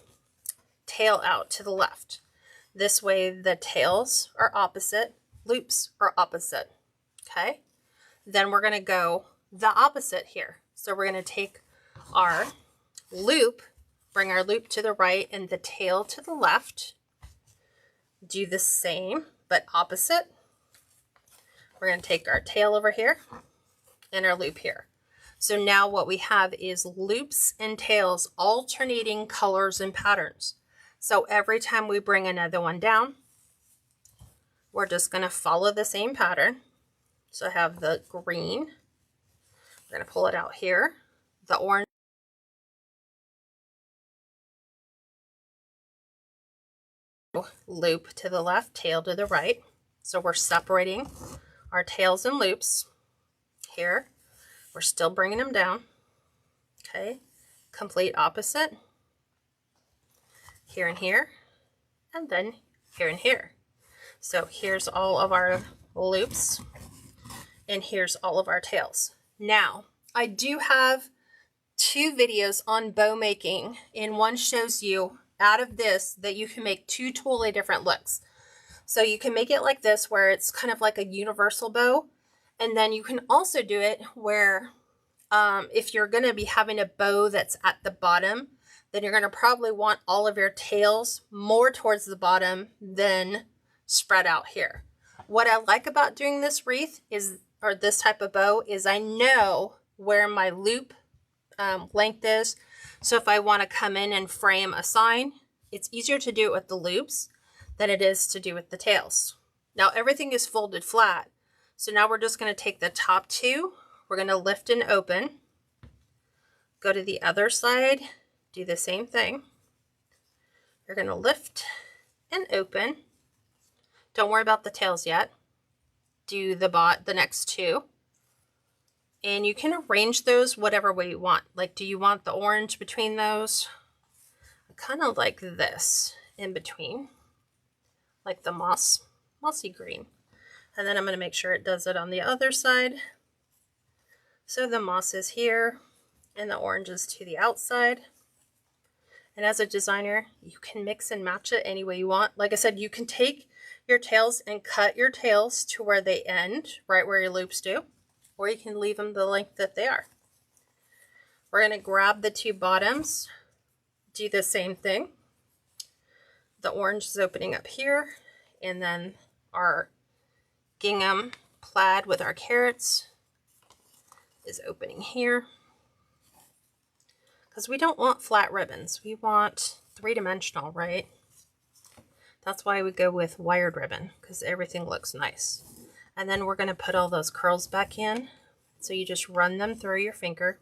tail out to the left. This way the tails are opposite, loops are opposite. Okay? Then we're going to go the opposite here. So we're going to take our loop, bring our loop to the right and the tail to the left. Do the same, but opposite. We're going to take our tail over here and our loop here. So now what we have is loops and tails alternating colors and patterns. So every time we bring another one down, we're just going to follow the same pattern. So I have the green. We're going to pull it out here. The orange. Loop to the left, tail to the right. So we're separating our tails and loops here. We're still bringing them down. Okay. Complete opposite. Here and here. And then here and here. So here's all of our loops. And here's all of our tails. Now, I do have 2 videos on bow making, and one shows you out of this that you can make 2 totally different looks. So you can make it like this, where it's kind of like a universal bow. And then you can also do it where if you're going to be having a bow that's at the bottom, then you're going to probably want all of your tails more towards the bottom than spread out here. What I like about doing this wreath is, or this type of bow, is I know where my loop length is. So if I want to come in and frame a sign, it's easier to do it with the loops than it is to do with the tails. Now everything is folded flat. So now we're just going to take the top two. We're going to lift and open. Go to the other side. Do the same thing. You're going to lift and open. Don't worry about the tails yet. Do the next two. And you can arrange those whatever way you want. Like, do you want the orange between those? I kind of like this in between. Like the mossy green. And then I'm going to make sure it does it on the other side. So the moss is here and the orange is to the outside. And as a designer, you can mix and match it any way you want. Like I said, you can take your tails and cut your tails to where they end, right where your loops do, or you can leave them the length that they are. We're going to grab the two bottoms, do the same thing. The orange is opening up here, and then our gingham plaid with our carrots is opening here. Because we don't want flat ribbons. We want three-dimensional, right? That's why we go with wired ribbon, because everything looks nice. And then we're going to put all those curls back in. So you just run them through your finger.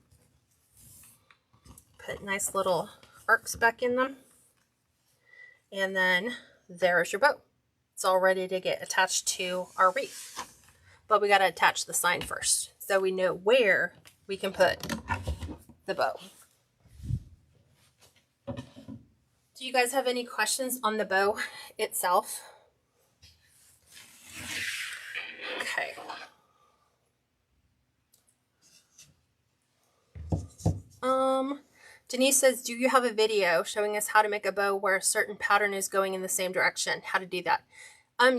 Put nice little arcs back in them. And then there's your bow. It's all ready to get attached to our wreath. But we got to attach the sign first, so we know where we can put the bow. Do you guys have any questions on the bow itself? Okay. Denise says, do you have a video showing us how to make a bow where a certain pattern is going in the same direction? How to do that?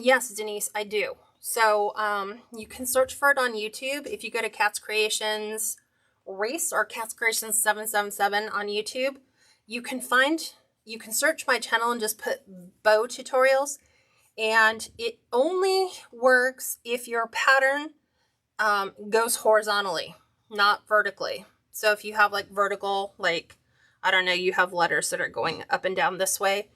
Yes, Denise, I do. So you can search for it on YouTube. If you go to Cats Creations Race or Cats Creations 777 on YouTube, you can search my channel and just put bow tutorials. And it only works if your pattern goes horizontally, not vertically. So if you have like vertical, like, I don't know, you have letters that are going up and down this way,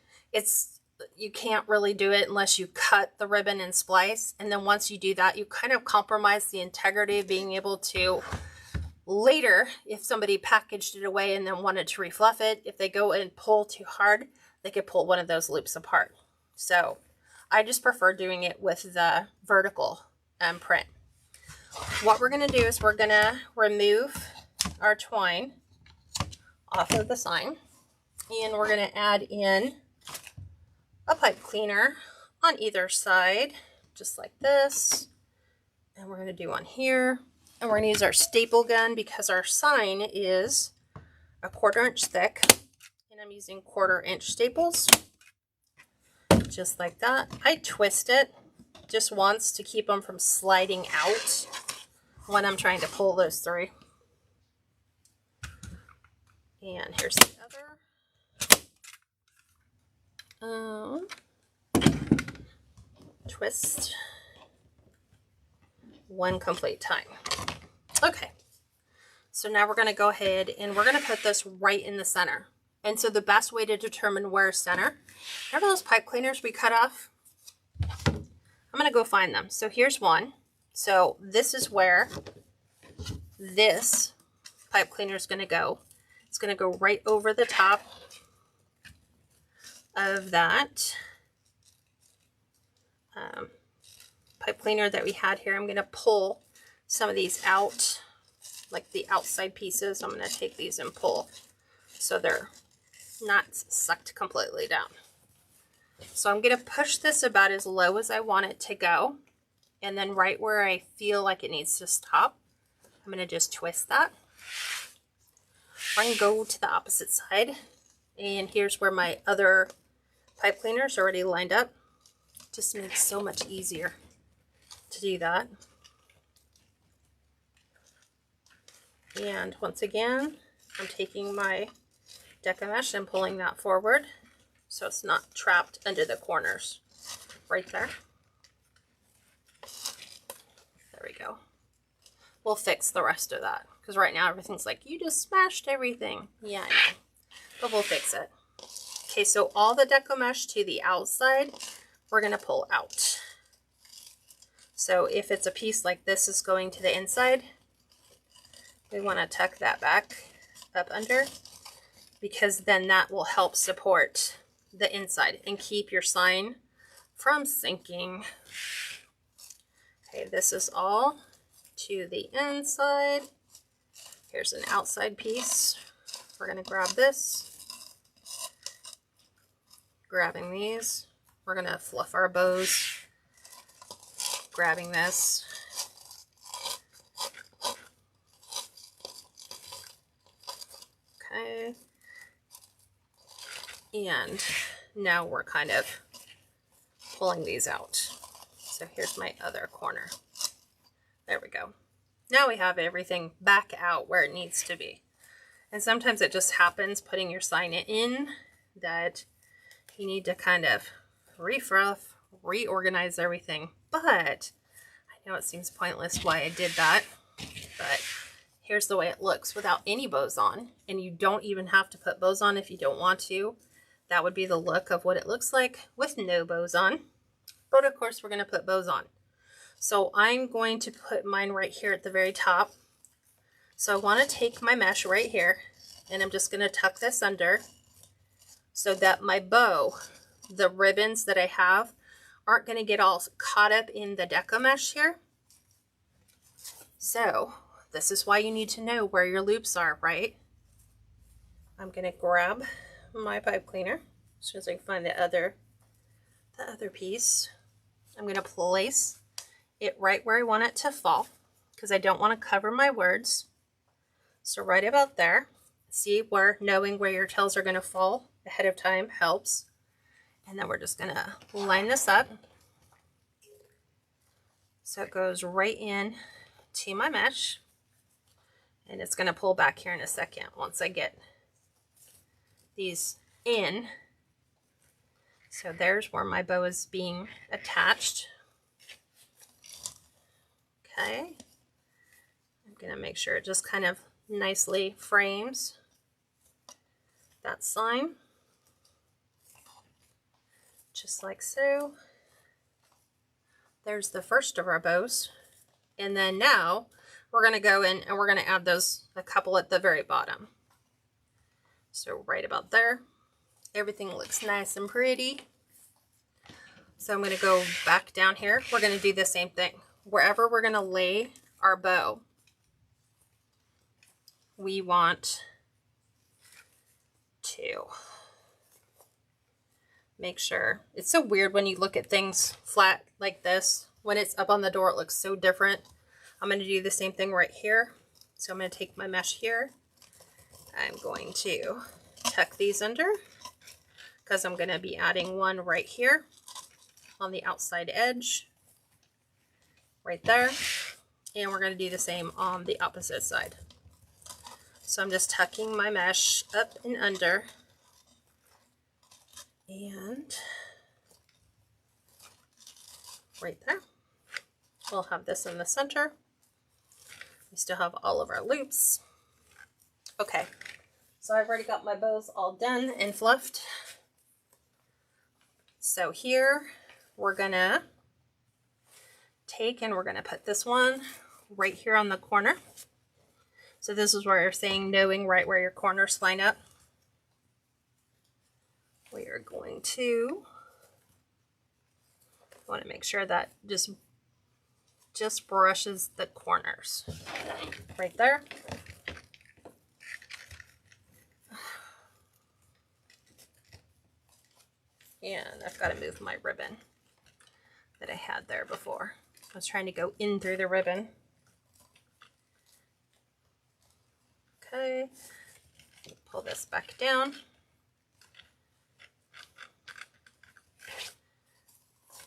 you can't really do it unless you cut the ribbon and splice. And then once you do that, you kind of compromise the integrity of being able to later, if somebody packaged it away and then wanted to refluff it, if they go and pull too hard, they could pull one of those loops apart. So I just prefer doing it with the vertical print. What we're going to do is we're going to remove our twine off of the sign, and we're going to add in a pipe cleaner on either side, just like this. And we're going to do one here. And we're going to use our staple gun because our sign is a 1/4 inch thick. And I'm using 1/4 inch staples. Just like that. I twist it just once to keep them from sliding out when I'm trying to pull those through. And here's the other. Twist one complete time. Okay, so now we're going to go ahead and we're going to put this right in the center. And so the best way to determine where's center, remember those pipe cleaners we cut off? I'm going to go find them. So here's one. So this is where this pipe cleaner is going to go. It's going to go right over the top of that pipe cleaner that we had here. I'm going to pull some of these out, like the outside pieces. I'm going to take these and pull so they're not sucked completely down. So I'm going to push this about as low as I want it to go. And then right where I feel like it needs to stop, I'm going to just twist that. I'm going to go to the opposite side. And here's where my other pipe cleaner is already lined up. Just makes it so much easier to do that. And once again, I'm taking my deco mesh and pulling that forward so it's not trapped under the corners right there. There we go. We'll fix the rest of that because right now everything's like, you just smashed everything. Yeah, I know, but we'll fix it. Okay, so all the deco mesh to the outside, we're going to pull out. So if it's a piece like this is going to the inside, we want to tuck that back up under, because then that will help support the inside and keep your sign from sinking. Okay, this is all to the inside. Here's an outside piece. We're going to grab this. Grabbing these. We're going to fluff our bows. Grabbing this. Okay. And now we're kind of pulling these out. So here's my other corner. There we go. Now we have everything back out where it needs to be. And sometimes it just happens putting your sign in that you need to kind of refruff, reorganize everything. But I know it seems pointless why I did that, but here's the way it looks without any bows on. And you don't even have to put bows on if you don't want to. That would be the look of what it looks like with no bows on. But of course we're going to put bows on. So I'm going to put mine right here at the very top. So I want to take my mesh right here, and I'm just going to tuck this under so that my bow, the ribbons that I have, aren't going to get all caught up in the deco mesh here. So this is why you need to know where your loops are, right? I'm going to grab my pipe cleaner as soon as I can find the other piece. I'm going to place it right where I want it to fall, because I don't want to cover my words. So right about there. See where knowing where your tails are going to fall ahead of time helps. And then we're just going to line this up so it goes right in to my mesh. And it's going to pull back here in a second once I get these in. So there's where my bow is being attached. Okay. I'm going to make sure it just kind of nicely frames that sign. Just like so. There's the first of our bows. And then now we're going to go in and we're going to add a couple at the very bottom. So right about there. Everything looks nice and pretty. So I'm going to go back down here. We're going to do the same thing. Wherever we're going to lay our bow, we want to make sure. It's so weird when you look at things flat like this. When it's up on the door, it looks so different. I'm going to do the same thing right here. So I'm going to take my mesh here. I'm going to tuck these under, because I'm going to be adding one right here on the outside edge. Right there. And we're going to do the same on the opposite side. So I'm just tucking my mesh up and under. And right there. We'll have this in the center. We still have all of our loops. Okay. So I've already got my bows all done and fluffed. So here we're going to take and we're going to put this one right here on the corner. So this is where you're saying knowing right where your corners line up. We are going to want to make sure that just brushes the corners right there. And I've got to move my ribbon that I had there before. I was trying to go in through the ribbon. Okay, pull this back down.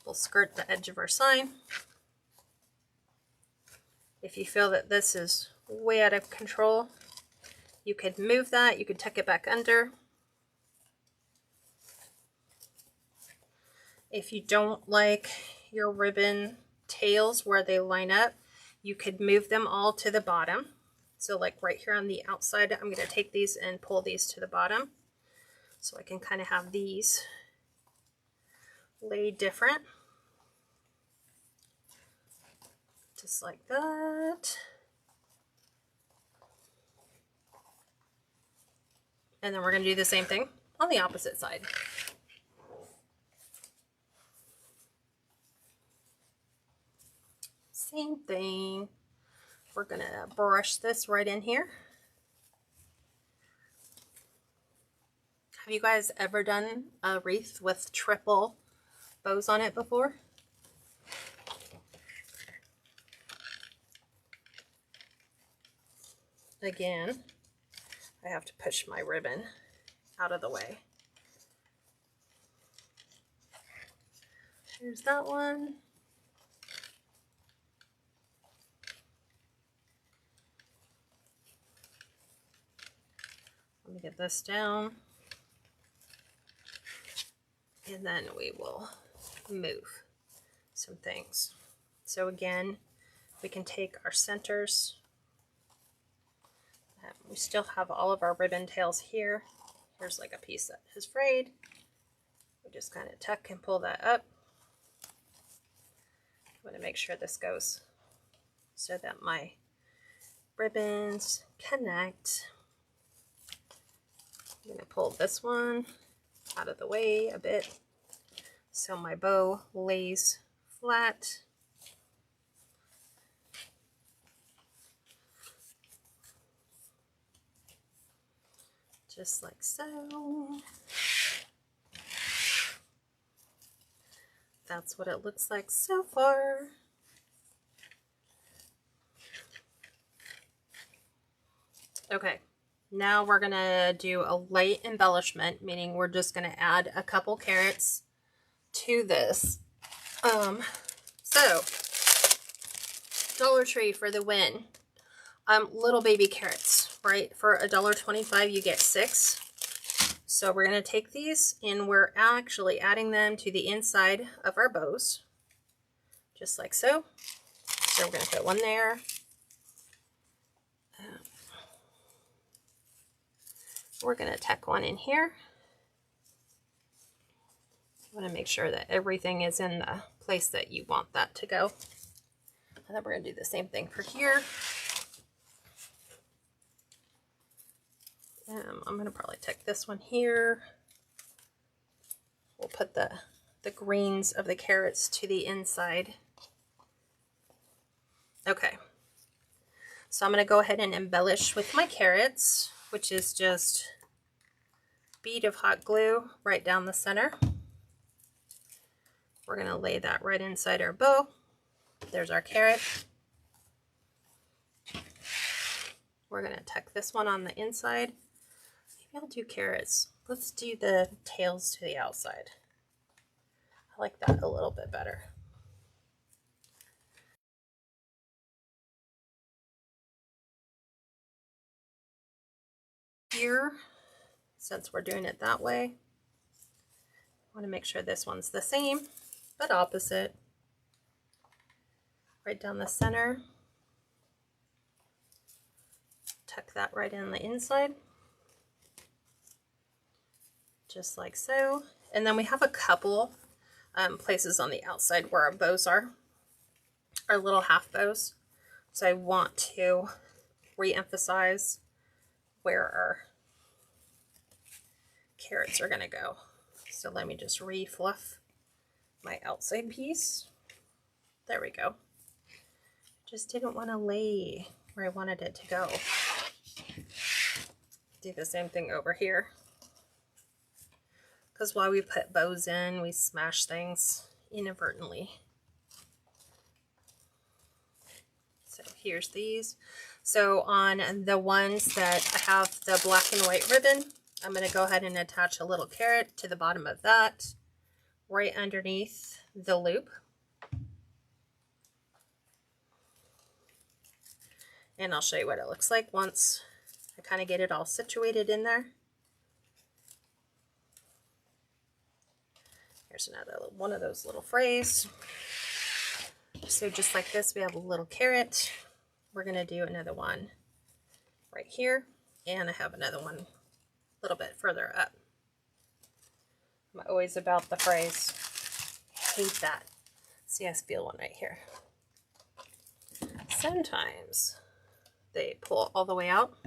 We'll skirt the edge of our sign. If you feel that this is way out of control, you could move that, you could tuck it back under. If you don't like your ribbon tails where they line up, you could move them all to the bottom. So like right here on the outside, I'm going to take these and pull these to the bottom. So I can kind of have these lay different. Just like that. And then we're going to do the same thing on the opposite side. Same thing. We're going to brush this right in here. Have you guys ever done a wreath with triple bows on it before? Again, I have to push my ribbon out of the way. Here's that one. Let me get this down. And then we will move some things. So again, we can take our centers. We still have all of our ribbon tails here. Here's like a piece that is frayed. We just kind of tuck and pull that up. I'm going to make sure this goes so that my ribbons connect. I'm going to pull this one out of the way a bit so my bow lays flat. Just like so. That's what it looks like so far. Okay, now we're gonna do a light embellishment, meaning we're just gonna add a couple carrots to this. So Dollar Tree for the win. Little baby carrots, right? For $1.25 you get 6. So we're going to take these and we're actually adding them to the inside of our bows, just like so. So we're going to put one there. We're going to tack one in here. I want to make sure that everything is in the place that you want that to go. And then we're going to do the same thing for here. I'm going to probably tack this one here. We'll put the greens of the carrots to the inside. Okay. So I'm going to go ahead and embellish with my carrots, which is just a bead of hot glue right down the center. We're going to lay that right inside our bow. There's our carrot. We're going to tack this one on the inside. Maybe I'll do carrots. Let's do the tails to the outside. I like that a little bit better. Here, since we're doing it that way, I want to make sure this one's the same, but opposite. Right down the center. Tuck that right in the inside. Just like so. And then we have a couple places on the outside where our bows are, our little half bows. So I want to re-emphasize where our carrots are going to go. So let me just re-fluff my outside piece. There we go. Just didn't want to lay where I wanted it to go. Do the same thing over here. Because while we put bows in, we smash things inadvertently. So here's these. So on the ones that I have the black and white ribbon, I'm going to go ahead and attach a little carrot to the bottom of that, right underneath the loop. And I'll show you what it looks like once I kind of get it all situated in there. Here's another one of those little frays. So just like this, we have a little carrot. We're going to do another one right here. And I have another one a little bit further up. I'm always about the frays. hate that. See, I feel one right here. Sometimes they pull all the way out.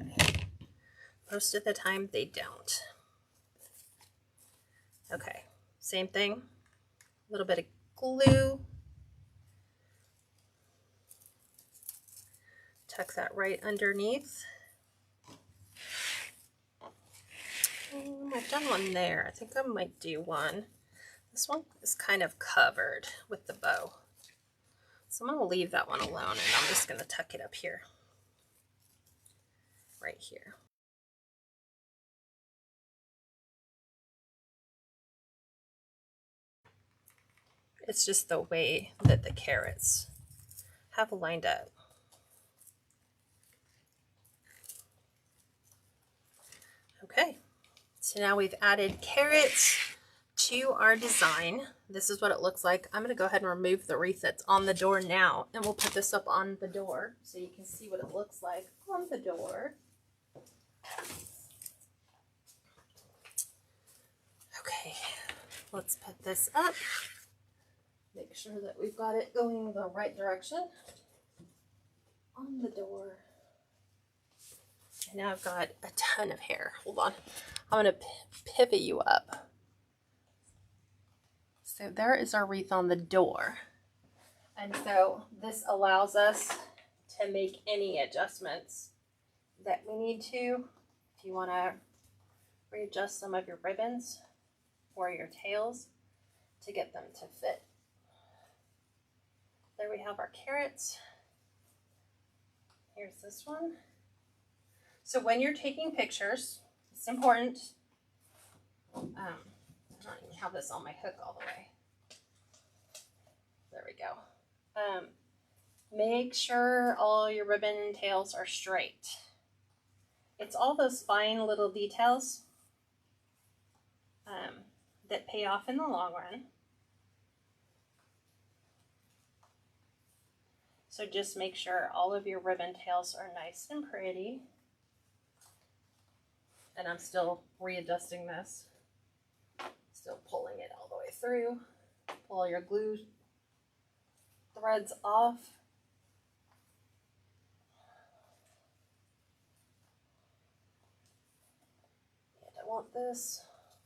Most of the time they don't. Okay, same thing. A little bit of glue. Tuck that right underneath. I've done one there. I think I might do one. This one is kind of covered with the bow. So I'm going to leave that one alone, and I'm just going to tuck it up here. Right here. It's just the way that the carrots have lined up. Okay, so now we've added carrots to our design. This is what it looks like. I'm going to go ahead and remove the wreath that's on the door now, and we'll put this up on the door so you can see what it looks like on the door. Okay, let's put this up. Make sure that we've got it going the right direction on the door. And now I've got a ton of hair. Hold on. I'm going to pivot you up. So there is our wreath on the door. And so this allows us to make any adjustments that we need to. If you want to readjust some of your ribbons or your tails to get them to fit. There we have our carrots. Here's this one. So when you're taking pictures, it's important. I don't even have this on my hook all the way. There we go. Make sure all your ribbon and tails are straight. It's all those fine little details that pay off in the long run. So just make sure all of your ribbon tails are nice and pretty. And I'm still readjusting this. Still pulling it all the way through. Pull all your glue threads off. And I want this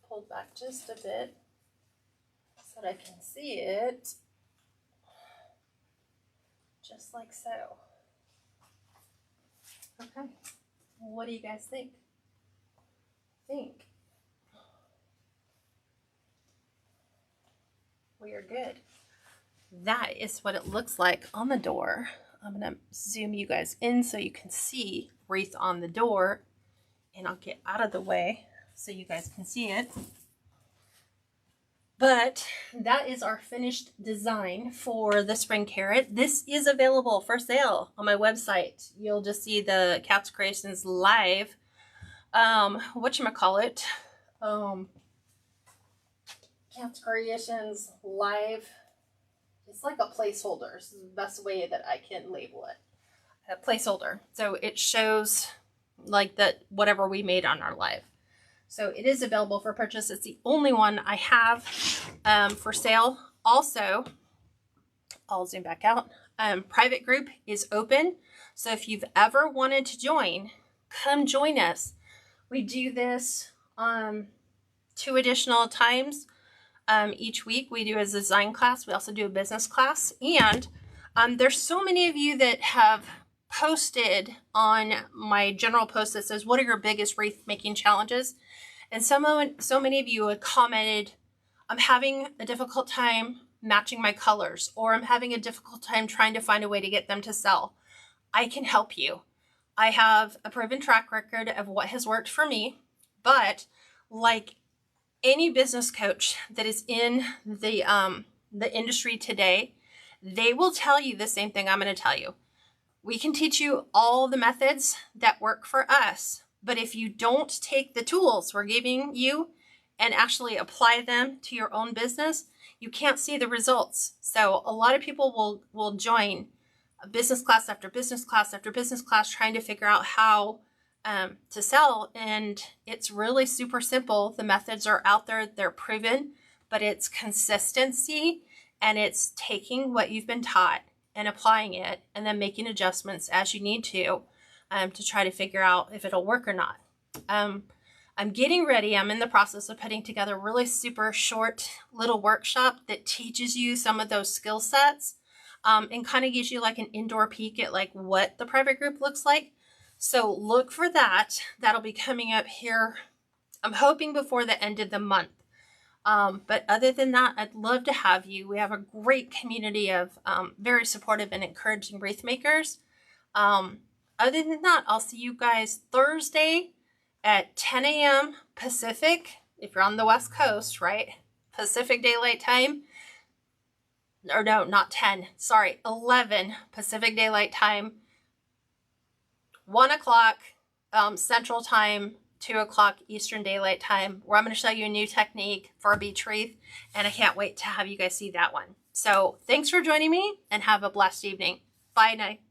pulled back just a bit so that I can see it. Just like so. Okay, what do you guys think? We are good. That is what it looks like on the door. I'm going to zoom you guys in so you can see wreath on the door, and I'll get out of the way so you guys can see it. But that is our finished design for the spring carrot. This is available for sale on my website. You'll just see the Cats Creations live. Whatchamacallit? Cats Creations live. It's like a placeholder. This is the best way that I can label it. A placeholder. So it shows like that whatever we made on our live. So it is available for purchase. It's the only one I have for sale. Also, I'll zoom back out. Private group is open. So if you've ever wanted to join, come join us. We do this 2 additional times each week. We do a design class. We also do a business class. And there's so many of you that have posted on my general post that says, what are your biggest wreath making challenges? And so many of you had commented, I'm having a difficult time matching my colors, or I'm having a difficult time trying to find a way to get them to sell. I can help you. I have a proven track record of what has worked for me, but like any business coach that is in the industry today, they will tell you the same thing I'm going to tell you. We can teach you all the methods that work for us, but if you don't take the tools we're giving you and actually apply them to your own business, you can't see the results. So a lot of people will join business class after business class after business class trying to figure out how to sell, and it's really super simple. The methods are out there, they're proven, but it's consistency and it's taking what you've been taught and applying it and then making adjustments as you need to try to figure out if it'll work or not. I'm getting ready. I'm in the process of putting together a really super short little workshop that teaches you some of those skill sets and kind of gives you like an indoor peek at like what the private group looks like. So look for that. That'll be coming up here, I'm hoping before the end of the month. But other than that, I'd love to have you. We have a great community of very supportive and encouraging wreath makers. Other than that, I'll see you guys Thursday at 10 a.m. Pacific, if you're on the West Coast, right? Pacific Daylight Time. Or no, not 10. Sorry, 11 Pacific Daylight Time. 1 o'clock Central Time. 2 o'clock Eastern Daylight Time, where I'm going to show you a new technique for a beach wreath, and I can't wait to have you guys see that one. So thanks for joining me, and have a blessed evening. Bye now.